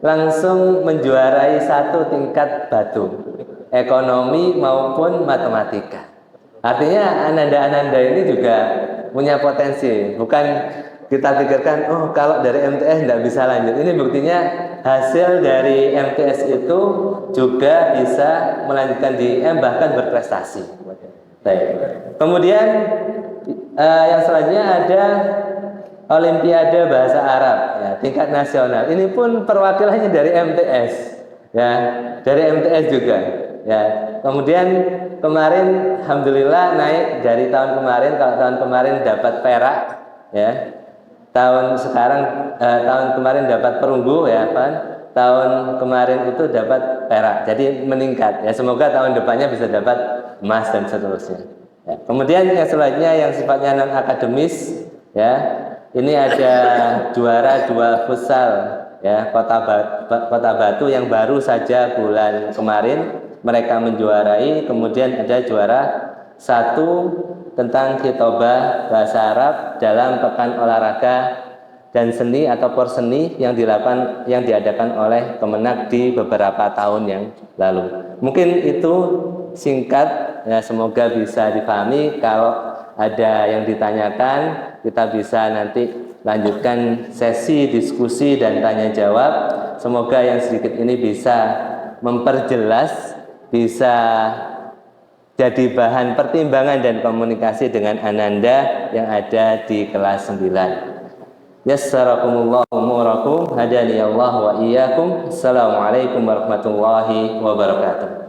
langsung menjuarai 1 tingkat batu, ekonomi maupun matematika. Artinya ananda-ananda ini juga punya potensi. Bukan kita pikirkan, oh kalau dari MTS tidak bisa lanjut. Ini buktinya hasil dari MTS itu juga bisa melanjutkan di IM, bahkan berprestasi. Baik. Kemudian yang selanjutnya ada Olimpiade Bahasa Arab, ya, tingkat nasional. Ini pun perwakilannya dari MTS, ya, dari MTS juga, ya. Kemudian kemarin alhamdulillah naik dari tahun kemarin. Kalau tahun kemarin dapat perak, ya, tahun kemarin dapat perunggu, ya kan. Tahun kemarin itu dapat perak, jadi meningkat, ya. Semoga tahun depannya bisa dapat emas dan seterusnya, ya. Kemudian yang selanjutnya yang sifatnya non akademis, ya. Ini ada juara 2 futsal, ya, Kota Batu yang baru saja bulan kemarin mereka menjuarai. Kemudian ada juara 1 tentang khitobah bahasa Arab dalam pekan olahraga dan seni atau porseni yang diadakan oleh Kemenak di beberapa tahun yang lalu. Mungkin itu singkat, ya, semoga bisa dipahami. Kalau ada yang ditanyakan, kita bisa nanti lanjutkan sesi diskusi dan tanya jawab. Semoga yang sedikit ini bisa memperjelas, bisa jadi bahan pertimbangan dan komunikasi dengan ananda yang ada di kelas 9. Yassarakumullahu umurakum, hadani Allah wa iyyakum. Assalamualaikum warahmatullahi wabarakatuh.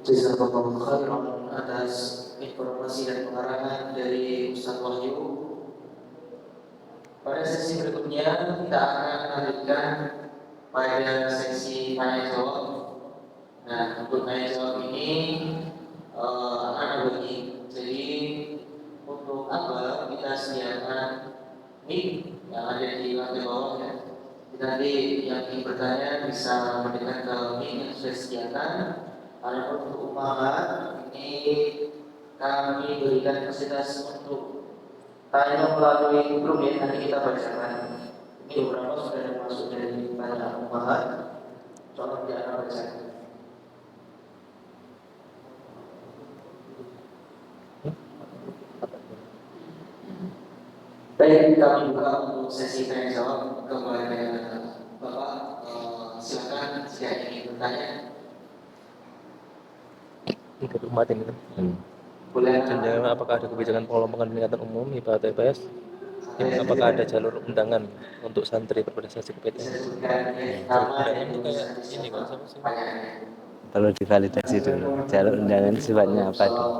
Jazakallahu khairan atas informasi dan pengarahan dari Ustaz Wahyu. Pada sesi berikutnya kita akan lanjutkan pada sesi tanya jawab. Nah, untuk tanya jawab ini akan berbagi. Jadi untuk apa kita sediakan mic yang ada di lantai bawah, ya. Nanti yang ingin bertanya bisa mendekat ke mic yang sudah disediakan. Adapun untuk umpamaan ini kami berikan fasilitas untuk tanya melalui grup, ya, nanti kita bacakan. Ini beberapa sudah masuk dari tanya umpamaan. Contoh yang akan bacakan. kami buka untuk sesi tanya jawab kepada Bapak. Silakan jika ingin bertanya. Ikut umat ini. Boleh. Jenjang apakah ada kebijakan pengelompokan peningkatan umum IPA TPS? Apakah ada jalur undangan untuk santri berprestasi ke PTN? Undangan itu kayak ini kan sama sih? Perlu divalidasi dulu. Jalur undangan sifatnya apa dulu?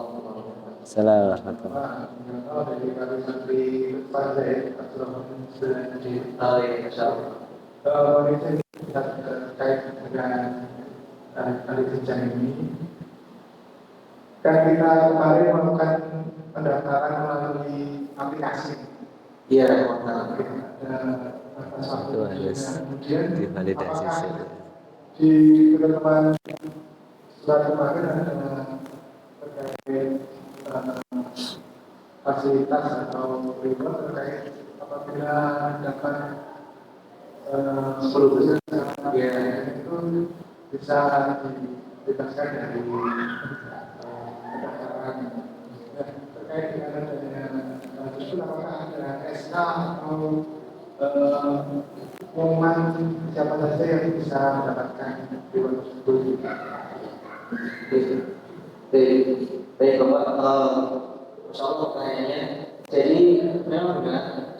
Assalamualaikum. Dari kami santri partai Abdurrahman ini terkait dengan kali jenjang ini. Kan kita kemarin melakukan pendaftaran melalui aplikasi. Iya. Itu harus divalidasi dulu. Di teman surat kemarin ada terkait fasilitas atau reward terkait apabila dapat 10% ya itu bisa dibebaskan dari pendaftaran. Terkait dengan adanya itu apakah ada SK atau pengumuman siapa saja yang bisa mendapatkan reward tersebut? Baik Bapak, insyaallah pertanyaannya. Jadi memang benar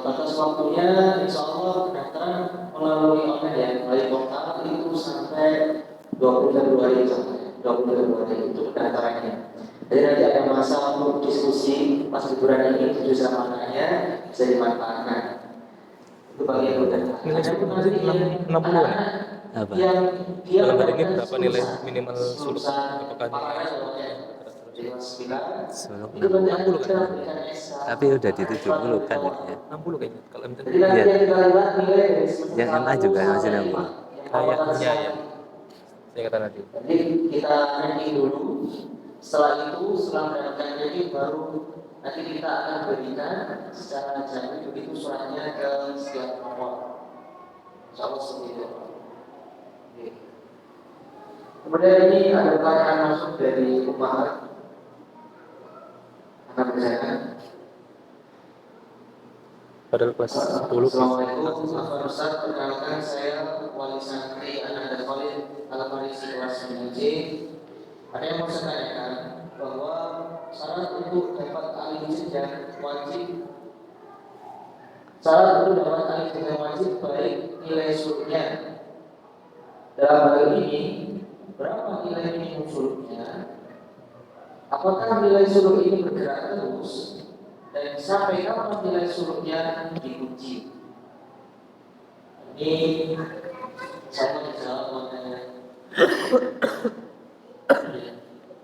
batas waktunya insyaallah pendaftaran melalui online ya, melalui portal itu sampai 20 Februari sampai 20 Februari itu pendaftarannya. Jadi nanti ada masa untuk diskusi pas liburan ini tujuh sama anaknya bisa dimanfaatkan. Itu bagi yang udah. Nilai suluk nanti 60-an ya? Apa? Dalam hari ini berapa nilai minimal suluk? Apakah nilai Suluk 60 kan? tapi udah di 70 kan ya. 60 kayaknya kalau MT. Iya. Yang MA juga masih 60. Kayaknya ya. Saya kata nanti. Jadi kita ranking dulu. Setelah itu, setelah mendapatkan ranking baru nanti kita akan berikan secara jamin begitu suratnya ke setiap nomor. Insyaallah seperti itu. Oke. Kemudian ini ada pertanyaan masuk dari Umar. Akan berjalan. Padahal kelas 10. Assalamualaikum, Pak Ustaz, perkenalkan saya Wali Santri Ananda Khalid Al-Farisi kelas 9J. Ada yang mau saya tanyakan bahwa syarat untuk dapat alih jenjang wajib, syarat untuk dapat alih jenjang wajib baik nilai suluknya. Dalam hal ini berapa nilai minimum suluknya? Apakah nilai suluk ini bergerak terus? Dan sampai kapan nilai suluknya diuji? Ini saya mau dijawab oleh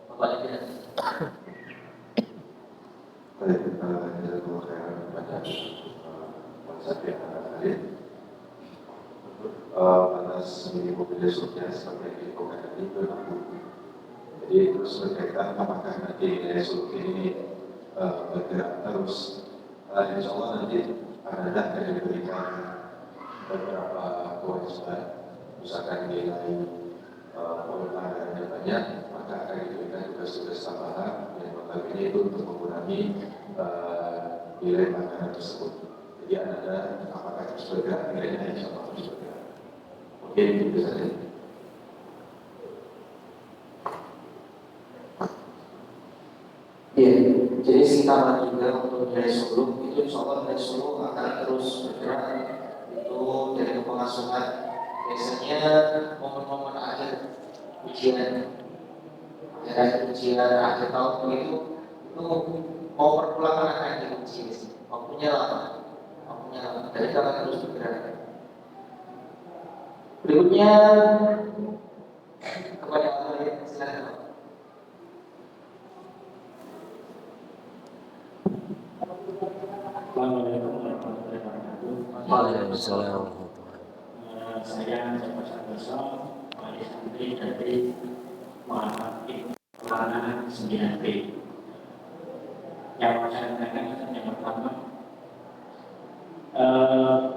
Bapak Ibu. Baik, jazakallahu khairan kepada konsep yang ada atas minimum nilai suluknya seperti yang dikemukakan tadi berlaku. Jadi terus berkaitan apakah nanti nilai suluk ini bergerak terus. Insya Allah nanti akan diberikan beberapa kewajiban, misalkan nilai pelanggarannya banyak, maka akan diberikan tugas-tugas tambahan yang notabene itu untuk mengurangi nilai pelanggaran tersebut. Jadi ada apakah terus bergerak, nilainya insya Allah terus bergerak. Mungkin itu saja. Iya, jadi singkatan juga untuk nilai suluk itu insya Allah nilai suluk akan terus bergerak itu dari pengasuhan. Biasanya momen-momen akhir ujian, akhir tahun begitu itu mau perpulangan akan diuji, waktunya lama, jadi akan terus bergerak. Berikutnya kepada Pak, silakan. Assalamualaikum warahmatullahi wabarakatuh. Waalaikumsalam. Saya Joko Santoso, Wali Santri dari Muhammad Ibnu Maulana 9B. Yang mau saya tanyakan yang pertama,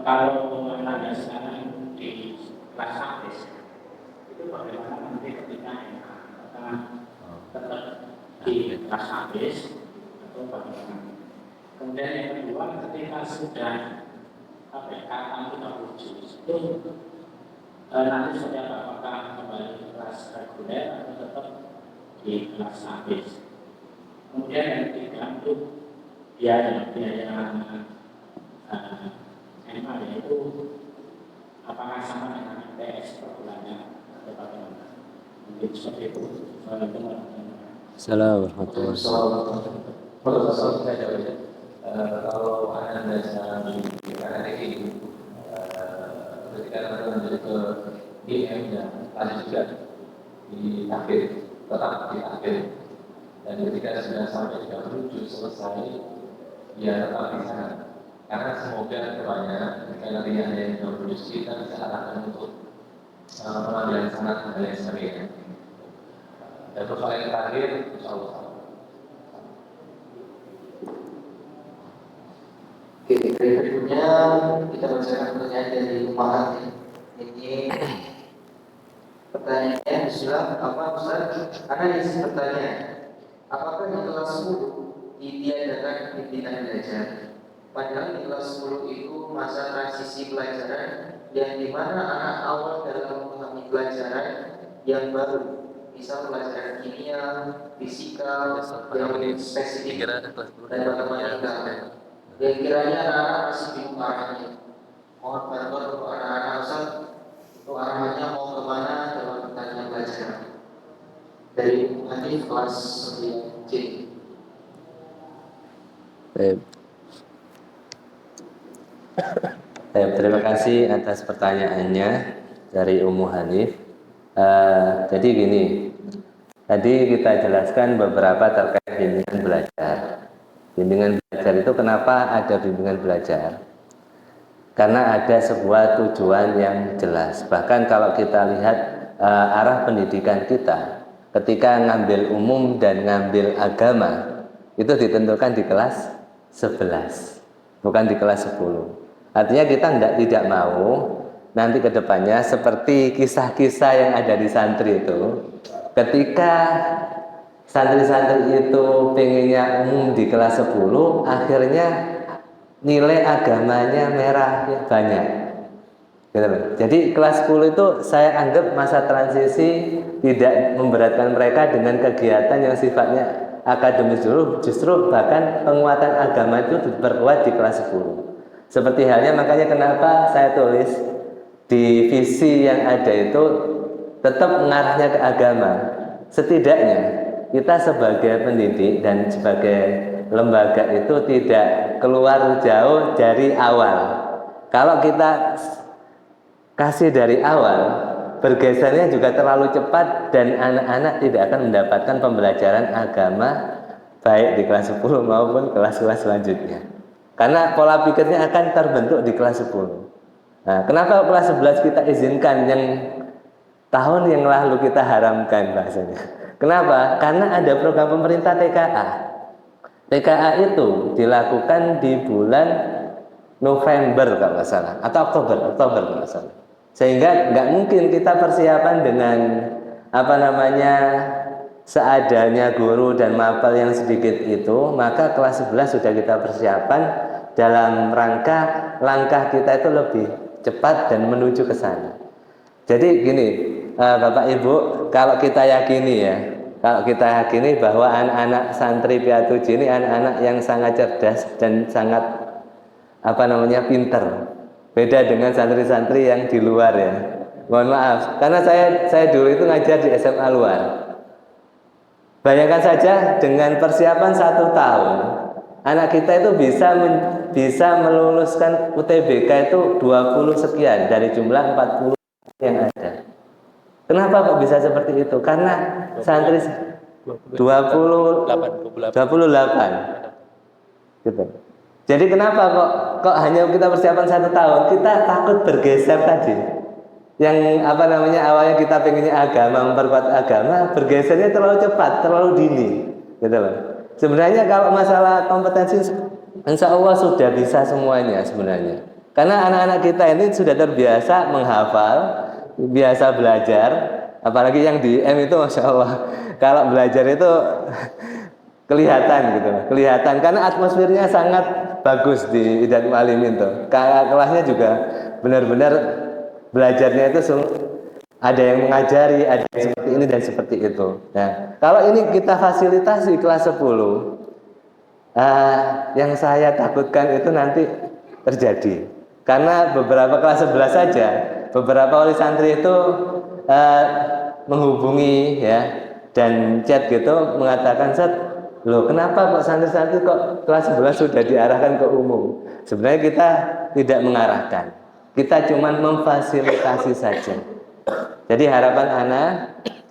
kalau anak sekarang di kelas habis, itu bagaimana nanti ketika apakah tetap di kelas habis atau bagaimana? Kemudian yang kedua, ketika sudah katakan kita juz itu nanti seperti apa? Apakah kembali ke kelas reguler atau tetap di kelas habis? Kemudian yang ketiga untuk biaya MA yaitu apakah sama dengan MTS per bulannya atau bagaimana? Mungkin seperti itu. Assalamualaikum Kalau saya jawab ya, kalau Anda sedang diberikan ini, ketika Anda menjadi ke IM dan lanjut juga di akhir, tetap di akhir, dan ketika sudah sampai 37 selesai, ya tetap di sana. Karena semoga kedepannya ketika nanti ada yang 37 kita bisa arahkan untuk pengambilan sanad dan lain sebagainya. Dan persoalan yang terakhir, insya Allah. Oke, berikutnya kita bacakan pertanyaan dari Umahat. Ini pertanyaannya Bismillah, apa Ustaz? Analis pertanyaan, apakah di kelas 10 ditiadakan pimpinan belajar? Padahal di kelas 10 itu masa transisi pelajaran yang dimana anak awal dalam memahami pelajaran yang baru, misal pelajaran kimia, fisika, yang spesifik, dan matematika. Dan kiranya anak-anak masih bingung arahnya. Mohon bantuan untuk anak-anak Ustaz untuk arahnya mau kemana dalam pertanyaan pelajaran. Dari Hadis kelas 9C. Terima kasih atas pertanyaannya dari Ummu Hanif. Jadi gini, tadi kita jelaskan beberapa terkait bimbingan belajar. Bimbingan belajar itu kenapa ada bimbingan belajar? Karena ada sebuah tujuan yang jelas. Bahkan kalau kita lihat arah pendidikan kita, ketika ngambil umum dan ngambil agama, itu ditentukan di kelas 11, bukan di kelas 10. Artinya kita tidak mau nanti ke depannya seperti kisah-kisah yang ada di santri itu, ketika santri-santri itu pengennya umum di kelas 10, akhirnya nilai agamanya merah ya, banyak gitu loh. Jadi kelas 10 itu saya anggap masa transisi, tidak memberatkan mereka dengan kegiatan yang sifatnya akademis dulu, justru bahkan penguatan agama itu diperkuat di kelas 10. Seperti halnya makanya kenapa saya tulis di visi yang ada itu tetap mengarahnya ke agama. Setidaknya kita sebagai pendidik dan sebagai lembaga itu tidak keluar jauh dari awal. Kalau kita kasih dari awal, bergesernya juga terlalu cepat dan anak-anak tidak akan mendapatkan pembelajaran agama baik di kelas 10 maupun kelas-kelas selanjutnya. Karena pola pikirnya akan terbentuk di kelas 10. Nah, kenapa kelas 11 kita izinkan yang tahun yang lalu kita haramkan bahasanya? Kenapa? Karena ada program pemerintah TKA. TKA itu dilakukan di bulan November kalau nggak salah, atau Oktober kalau nggak salah. Sehingga nggak mungkin kita persiapan dengan seadanya guru dan mapel yang sedikit itu, maka kelas 11 sudah kita persiapan dalam rangka langkah kita itu lebih cepat dan menuju ke sana. Jadi gini, Bapak Ibu, kalau kita yakini bahwa anak-anak santri P7 ini anak-anak yang sangat cerdas dan sangat pinter. Beda dengan santri-santri yang di luar ya. Mohon maaf, karena saya dulu itu ngajar di SMA luar. Bayangkan saja dengan persiapan 1 tahun, anak kita itu bisa meluluskan UTBK itu 20 sekian dari jumlah 40 yang ada. Kenapa kok bisa seperti itu? Karena santri 28 gitu. Jadi kenapa kok hanya kita persiapan 1 tahun? Kita takut bergeser tadi. Yang awalnya kita pengennya agama, memperkuat agama, bergesernya terlalu cepat, terlalu dini gitu loh. Sebenarnya kalau masalah kompetensi insya Allah sudah bisa semuanya sebenarnya. Karena anak-anak kita ini sudah terbiasa menghafal, biasa belajar. Apalagi yang di M itu Masya Allah, kalau belajar itu kelihatan gitu, kelihatan karena atmosfernya sangat bagus di Hidayat Mu'allimin tuh. Kelasnya juga benar-benar belajarnya itu ada yang mengajari, ada yang seperti ini dan seperti itu. Nah, kalau ini kita fasilitasi kelas 10, yang saya takutkan itu nanti terjadi. Karena beberapa kelas 11 saja, beberapa wali santri itu menghubungi ya dan chat gitu mengatakan, "Set, loh kenapa kok santri-santri kok kelas 11 sudah diarahkan ke umum?" Sebenarnya kita tidak mengarahkan, kita cuma memfasilitasi saja. Jadi harapan anak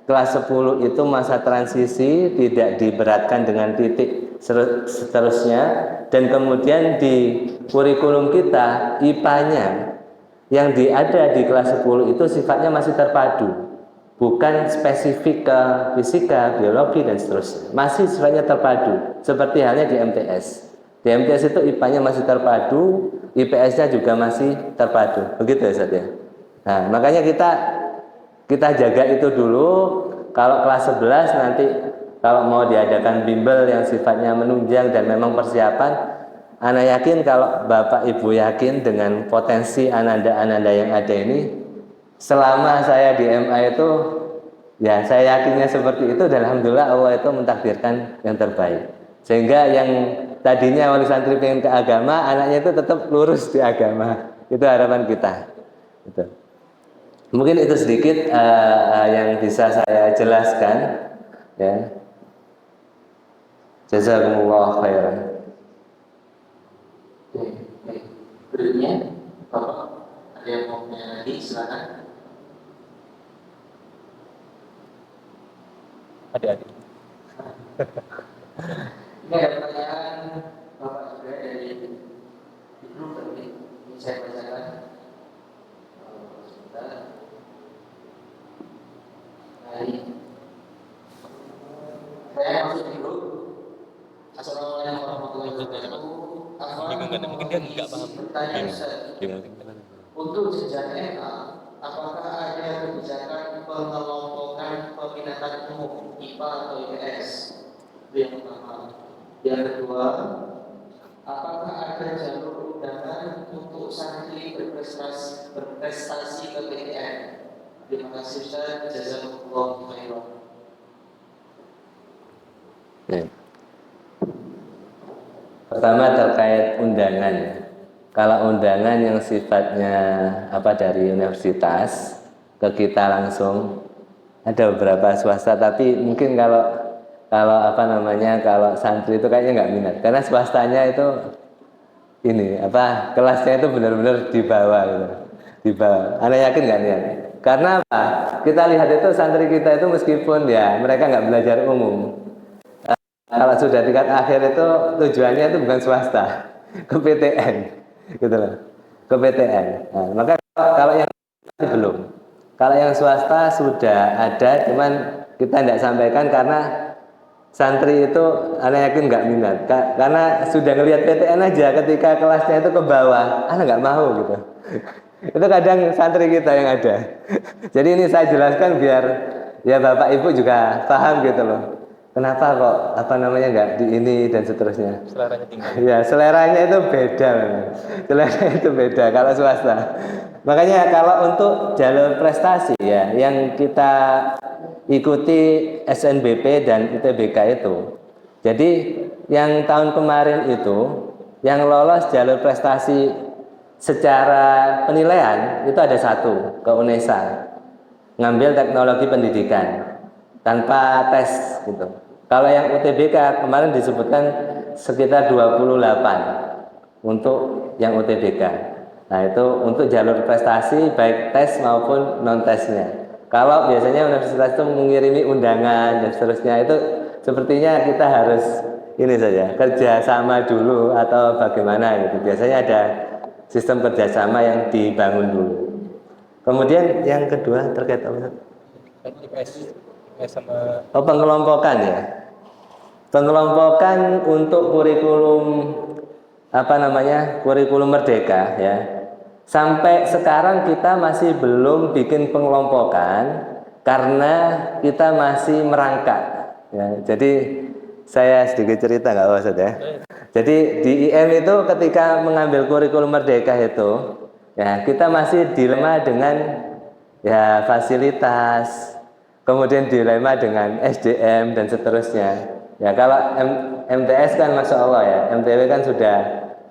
kelas 10 itu masa transisi, tidak diberatkan dengan titik seterusnya, dan kemudian di kurikulum kita IPA-nya yang ada di kelas 10 itu sifatnya masih terpadu, bukan spesifik ke fisika, biologi dan seterusnya, masih sifatnya terpadu seperti halnya di MTS. Di MTS itu IPA-nya masih terpadu, IPS-nya juga masih terpadu, begitu ya Ustaz ya. Nah, makanya kita jaga itu dulu. Kalau kelas 11 nanti kalau mau diadakan bimbel yang sifatnya menunjang dan memang persiapan, Ana yakin kalau Bapak Ibu yakin dengan potensi ananda-ananda yang ada ini, selama saya di MA itu ya saya yakinnya seperti itu, dan alhamdulillah Allah itu mentakdirkan yang terbaik. Sehingga yang tadinya wali santri pengen ke agama, anaknya itu tetap lurus di agama. Itu harapan kita. Gitu. Mungkin itu sedikit yang bisa saya jelaskan ya. Jazakumullah khairan. Baik. Berikutnya, Bapak ada yang mau bertanya lagi, silakan. Adik-adik. Ini ada pertanyaan Bapak juga dari grup tadi, ini saya bacakan. Sebentar. Saya masuk di grup. Assalamualaikum warahmatullahi wabarakatuh. Mungkin dia nggak paham. Untuk jenjang MA, apakah ada kebijakan pengelompokan peminatan umum IPA atau IPS? Itu yang pertama. Yang kedua, apakah ada jalur undangan untuk santri berprestasi ke PTN? Terima kasih Ustaz. Jazakumullah khairan. Pertama terkait undangan. Kalau undangan yang sifatnya dari universitas ke kita langsung, ada beberapa swasta, tapi mungkin kalau santri itu kayaknya nggak minat, karena swastanya itu kelasnya itu benar-benar di bawah gitu. Di bawah. Anda yakin nggak niat? Karena apa? Kita lihat itu santri kita itu meskipun ya mereka nggak belajar umum, kalau sudah tingkat akhir itu tujuannya itu bukan swasta, ke PTN, gitu loh, ke PTN. Nah, maka kalau yang belum, kalau yang swasta sudah ada, cuman kita tidak sampaikan karena santri itu anak yakin nggak minat, karena sudah ngelihat PTN aja, ketika kelasnya itu ke bawah, anak nggak mau gitu. Itu kadang santri kita yang ada. Jadi ini saya jelaskan biar ya Bapak Ibu juga paham gitu loh. Kenapa kok nggak di ini dan seterusnya. Seleranya tinggi. Ya seleranya itu beda memang. Seleranya itu beda kalau swasta. Makanya kalau untuk jalur prestasi ya yang kita ikuti SNBP dan UTBK itu. Jadi yang tahun kemarin itu yang lolos jalur prestasi secara penilaian itu ada 1 ke UNESA, ngambil teknologi pendidikan tanpa tes gitu. Kalau yang UTBK kemarin disebutkan sekitar 28 untuk yang UTBK. Nah itu untuk jalur prestasi baik tes maupun non tesnya. Kalau biasanya universitas itu mengirimi undangan dan seterusnya, itu sepertinya kita harus ini saja kerjasama dulu atau bagaimana gitu. Biasanya ada sistem kerjasama yang dibangun dulu. Kemudian yang kedua terkait apa? IPS sama Pengelompokan ya. Pengelompokan untuk kurikulum kurikulum merdeka ya. Sampai sekarang kita masih belum bikin pengelompokan karena kita masih merangkak ya. Jadi saya sedikit cerita nggak Ustaz ya. Jadi di IM itu ketika mengambil kurikulum Merdeka itu, ya kita masih dilema dengan ya fasilitas, kemudian dilema dengan SDM dan seterusnya. Ya kalau MTS kan masya Allah ya, MTW kan sudah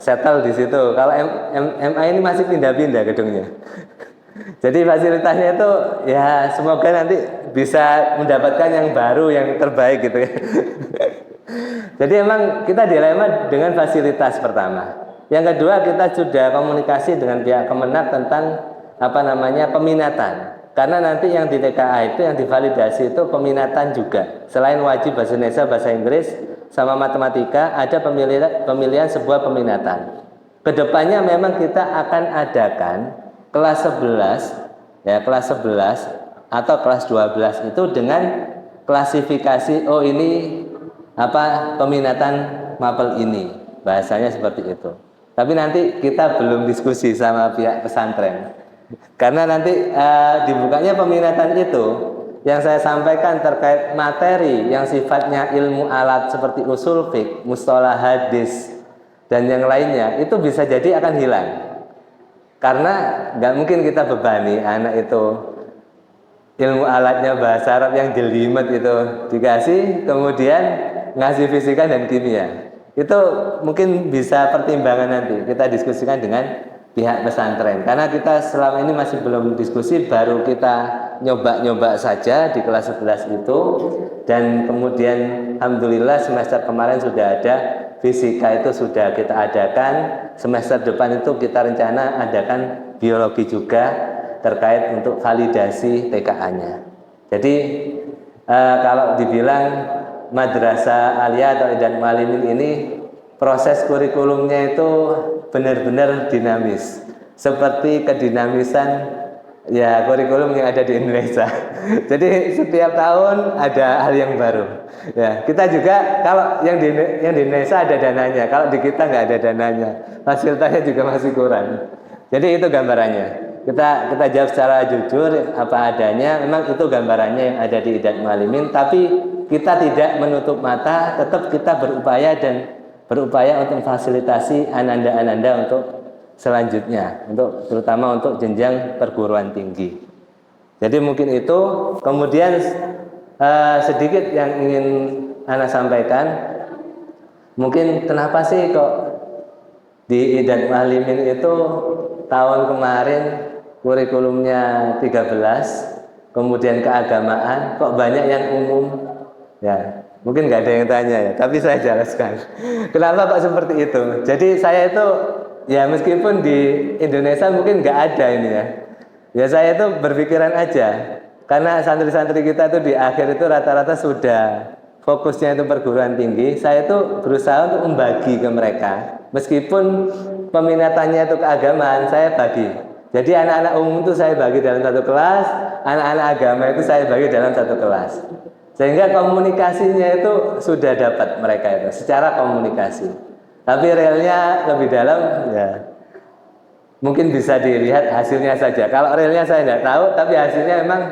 settle di situ. Kalau MA ini masih pindah-pindah gedungnya. Jadi fasilitasnya itu ya semoga nanti bisa mendapatkan yang baru, yang terbaik gitu ya. Jadi emang kita dilema dengan fasilitas pertama. Yang kedua kita sudah komunikasi dengan pihak Kemenak tentang peminatan. Karena nanti yang di TKA itu yang divalidasi itu peminatan juga. Selain wajib bahasa Indonesia, bahasa Inggris, sama matematika, ada pemilihan sebuah peminatan. Kedepannya memang kita akan adakan kelas 11 ya, kelas 11 atau kelas 12 itu dengan klasifikasi ini peminatan mapel ini, bahasanya seperti itu. Tapi nanti kita belum diskusi sama pihak pesantren. Karena nanti dibukanya peminatan itu yang saya sampaikan terkait materi yang sifatnya ilmu alat seperti usul fiqh, mustalah hadis dan yang lainnya itu bisa jadi akan hilang. Karena nggak mungkin kita bebani anak itu ilmu alatnya bahasa Arab yang jelimet itu dikasih, kemudian ngasih fisika dan kimia. Itu mungkin bisa pertimbangan nanti kita diskusikan dengan pihak pesantren. Karena kita selama ini masih belum diskusi, baru kita nyoba-nyoba saja di kelas 11 itu. Dan kemudian alhamdulillah semester kemarin sudah ada fisika itu sudah kita adakan. Semester depan itu kita rencana adakan biologi juga terkait untuk validasi TKA-nya. Jadi kalau dibilang Madrasah Aliyah atau Idatul Muallimin ini proses kurikulumnya itu benar-benar dinamis, seperti kedinamisan ya kurikulum yang ada di Indonesia. Jadi setiap tahun ada hal yang baru. Ya, kita juga kalau yang di Indonesia ada dananya, kalau di kita nggak ada dananya, fasilitasnya juga masih kurang. Jadi itu gambarannya. Kita jawab secara jujur apa adanya. Memang itu gambarannya yang ada di Idatul Muallimin, tapi kita tidak menutup mata, tetap kita berupaya untuk memfasilitasi ananda-ananda untuk selanjutnya, terutama untuk jenjang perguruan tinggi. Jadi mungkin itu. Kemudian sedikit yang ingin Ana sampaikan, mungkin kenapa sih kok di Idatul Muallimin itu tahun kemarin kurikulumnya 13, kemudian keagamaan kok banyak yang umum ya. Mungkin nggak ada yang tanya ya, tapi saya jelaskan kenapa kok seperti itu. Jadi saya itu ya meskipun di Indonesia mungkin nggak ada ini ya saya itu berpikiran aja, karena santri-santri kita itu di akhir itu rata-rata sudah fokusnya itu perguruan tinggi. Saya itu berusaha untuk membagi ke mereka, meskipun peminatannya itu keagamaan saya bagi. Jadi anak-anak umum itu saya bagi dalam satu kelas, anak-anak agama itu saya bagi dalam satu kelas. Sehingga komunikasinya itu sudah dapat mereka itu secara komunikasi. Tapi realnya lebih dalam ya mungkin bisa dilihat hasilnya saja. Kalau realnya saya tidak tahu, tapi hasilnya memang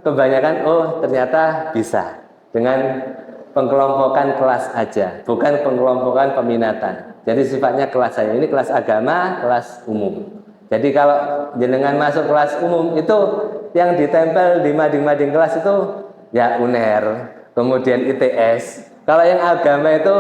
kebanyakan ternyata bisa dengan pengelompokan kelas aja, bukan pengelompokan peminatan. Jadi sifatnya kelas saya ini kelas agama, kelas umum. Jadi kalau jenengan masuk kelas umum itu yang ditempel di mading-mading kelas itu ya UNER, kemudian ITS. Kalau yang agama itu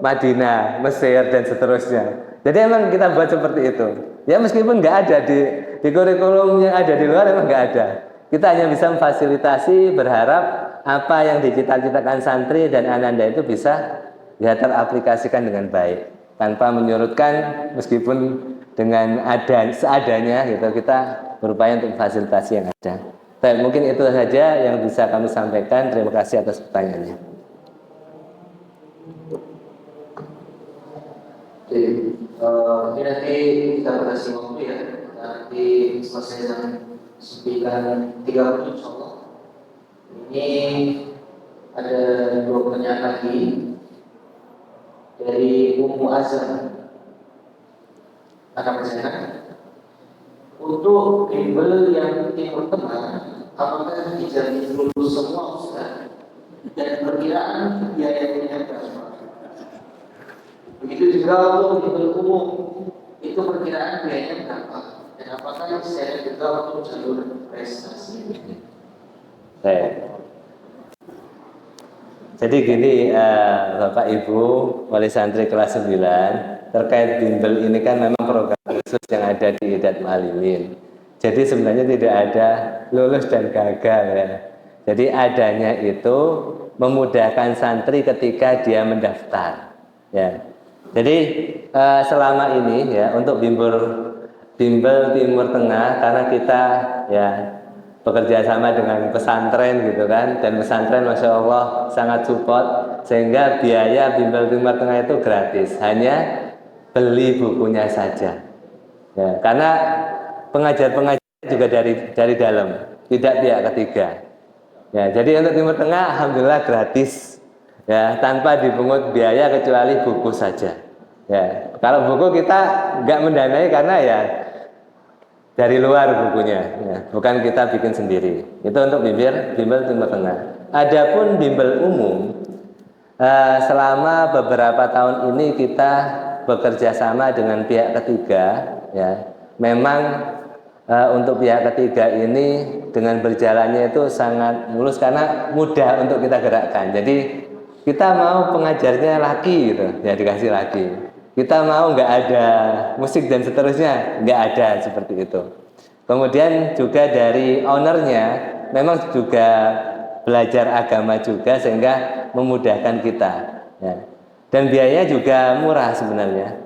Madinah, Mesir dan seterusnya. Jadi emang kita buat seperti itu. Ya meskipun nggak ada di kurikulum yang ada di luar, emang nggak ada. Kita hanya bisa memfasilitasi, berharap apa yang dicita-citakan santri dan ananda itu bisa ya teraplikasikan dengan baik, tanpa menyurutkan, meskipun dengan seadanya gitu, kita berupaya untuk fasilitasi yang ada. Baik, mungkin itu saja yang bisa kami sampaikan. Terima kasih atas pertanyaannya. Oke, ini nanti kita kasih waktu ya. Nanti selesai dengan 9.30 insyaallah. Ini ada 2 pertanyaan lagi dari Ummu Azam. Akan saya untuk bimbel yang timur tengah, apakah dijamin dulu semua Ustaz? Dan perkiraan biayanya berapa? juga untuk bimbel umum itu perkiraan biayanya berapa? Dan apakah masih ada juga untuk jalur prestasi? Baik. Jadi gini, Bapak Ibu wali santri kelas 9, terkait bimbel ini kan memang program khusus yang ada di Idat Mu'allimin. Jadi sebenarnya tidak ada lulus dan gagal ya. Jadi adanya itu memudahkan santri ketika dia mendaftar ya. Jadi selama ini ya untuk bimbel Timur Tengah, karena kita ya bekerja sama dengan pesantren gitu kan, dan pesantren Masya Allah sangat support, sehingga biaya bimbel Timur Tengah itu gratis, hanya beli bukunya saja ya, karena pengajar-pengajar juga dari dalam, tidak pihak ketiga ya. Jadi untuk Timur Tengah alhamdulillah gratis ya, tanpa dipungut biaya kecuali buku saja ya. Kalau buku kita nggak mendanai karena ya dari luar bukunya ya, bukan kita bikin sendiri. Itu untuk bimbel Timur Tengah. Adapun bimbel umum, selama beberapa tahun ini kita bekerja sama dengan pihak ketiga ya. Memang untuk pihak ketiga ini dengan berjalannya itu sangat mulus karena mudah untuk kita gerakkan. Jadi kita mau pengajarnya laki gitu ya, dikasih laki. Kita mau nggak ada musik dan seterusnya, nggak ada seperti itu. Kemudian juga dari ownernya memang juga belajar agama juga, sehingga memudahkan kita ya. Dan biayanya juga murah sebenarnya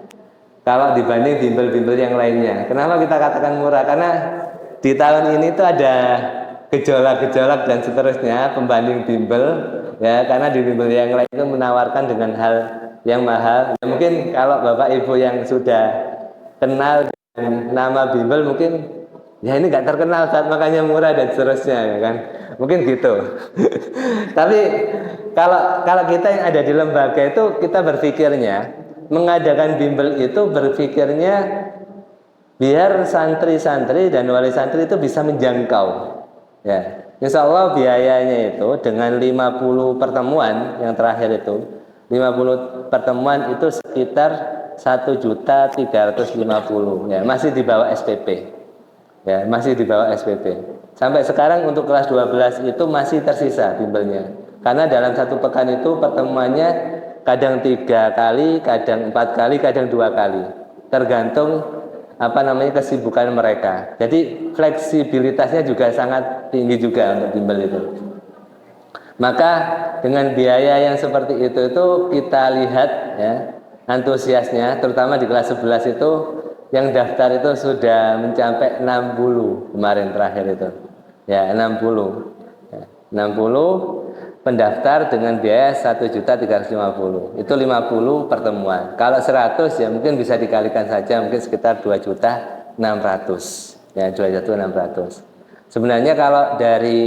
kalau dibanding bimbel-bimbel yang lainnya. Kenapa kita katakan murah? Karena di tahun ini tuh ada gejolak-gejolak dan seterusnya pembanding bimbel ya, karena di bimbel yang lain itu menawarkan dengan hal yang mahal ya. Mungkin kalau Bapak Ibu yang sudah kenal dengan nama bimbel mungkin ya ini nggak terkenal saat makanya murah dan seterusnya ya kan, mungkin gitu. Tapi kalau kita yang ada di lembaga itu, kita berpikirnya mengadakan bimbel itu berpikirnya biar santri-santri dan wali santri itu bisa menjangkau ya. Insya Allah biayanya itu dengan 50 pertemuan yang terakhir itu, 50 pertemuan itu sekitar 1.350.000 ya, masih di bawah SPP ya, masih di bawah SPP. Sampai sekarang untuk kelas 12 itu masih tersisa bimbelnya, karena dalam satu pekan itu pertemuannya kadang 3 kali, kadang 4 kali, kadang 2 kali, tergantung kesibukan mereka. Jadi fleksibilitasnya juga sangat tinggi juga untuk bimbel itu. Maka dengan biaya yang seperti itu kita lihat ya antusiasnya, terutama di kelas 11 itu yang daftar itu sudah mencapai 60 kemarin terakhir itu ya, 60 ya, 60 pendaftar dengan biaya 1.350.000, itu 50 pertemuan. Kalau 100 ya mungkin bisa dikalikan saja, mungkin sekitar 2.600.000 ya, 2.600.000. Sebenarnya kalau dari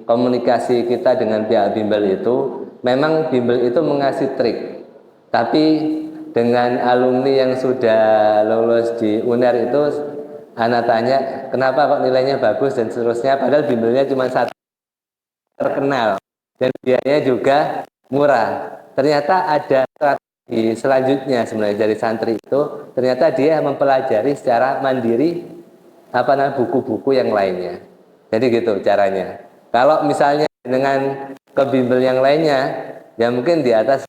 komunikasi kita dengan pihak bimbel itu, memang bimbel itu mengasih trik, tapi dengan alumni yang sudah lulus di UNER itu, anak tanya kenapa kok nilainya bagus dan seterusnya, padahal bimbelnya cuma satu, terkenal dan biayanya juga murah. Ternyata ada strategi selanjutnya sebenarnya dari santri itu, ternyata dia mempelajari secara mandiri buku-buku yang lainnya. Jadi gitu caranya. Kalau misalnya dengan ke bimbel yang lainnya ya mungkin di atas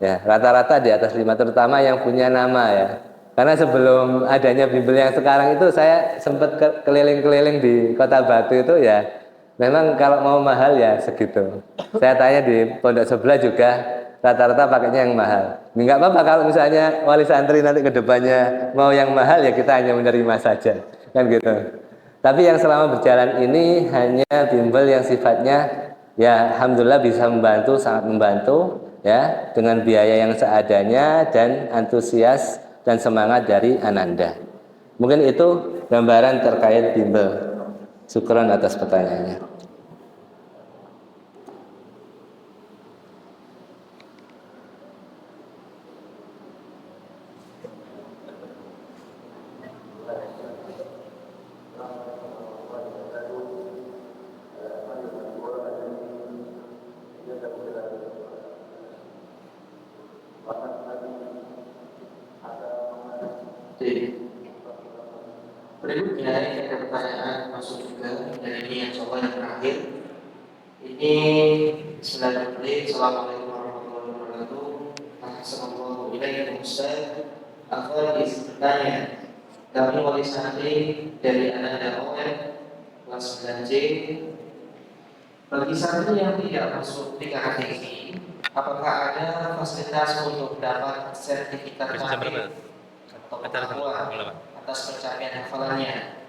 ya, rata-rata di atas 5, terutama yang punya nama ya. Karena sebelum adanya bimbel yang sekarang itu, saya sempat keliling-keliling di Kota Batu itu ya, memang kalau mau mahal ya segitu. Saya tanya di pondok sebelah juga rata-rata pakainya yang mahal. Enggak apa-apa kalau misalnya wali santri nanti ke depannya mau yang mahal ya kita hanya menerima saja, kan gitu. Tapi yang selama berjalan ini hanya bimbel yang sifatnya ya alhamdulillah bisa membantu, sangat membantu ya, dengan biaya yang seadanya dan antusias dan semangat dari Ananda. Mungkin itu gambaran terkait bimbel. Syukran atas pertanyaannya. Berikutnya ini ada pertanyaan masuk juga, dan ini yang coba yang terakhir. Ini Bismillahirrahmanirrahim. Assalamualaikum warahmatullahi wabarakatuh. Assalamualaikum warahmatullahi wabarakatuh. Akhwat bertanya, kami wali santri dari Ananda OM kelas 9C. Bagi santri yang tidak masuk PKHTI, apakah ada fasilitas untuk dapat sertifikat tahfidz atau pengakuan atas pencapaian hafalannya?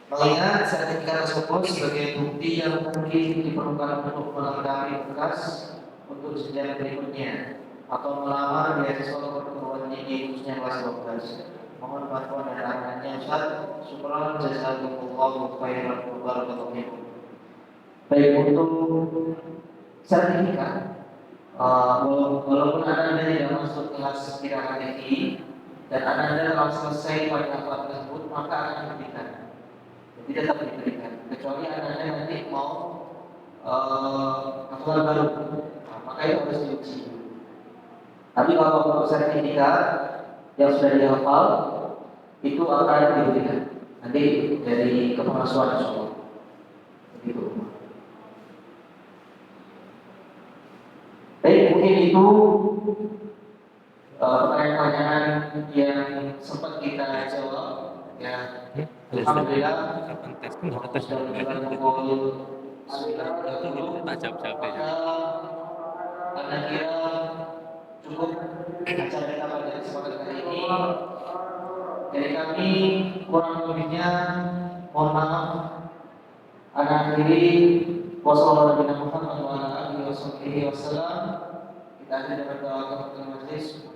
Mengingat sertifikat tersebut sebagai bukti yang mungkin diperlukan untuk melengkapi berkas untuk jenjang berikutnya atau melamar beasiswa perguruan tinggi khususnya kelas 12. Mohon bantuan dan arahannya Ustaz. Syukran jazakumullahu khairan wa barakallahu fikum. Baik, untuk sertifikat, walaupun Anda tidak masuk kelas PKHTI dan Anda telah selesai pada hafal tersebut, maka akan diberikan. Jadi tetap diberikan, kecuali Anda nanti mau hafalan baru, maka itu harus diuji. Tapi kalau untuk sertifikat yang sudah dihafal itu akan diberikan nanti dari kepengasuhan insyaallah. Begitu. Baik, mungkin itu pertanyaan-pertanyaan yang sempat kita jawab. Ya, alhamdulillah. Sudah berjalan pukul 9.30. Karena kira cukup acara kita pada kesempatan kali ini. Dari kami kurang lebihnya mohon maaf. Ana akhiri wassalamualaikum warahmatullahi wabarakatuh. Kita akhiri dengan doa kepada majelis.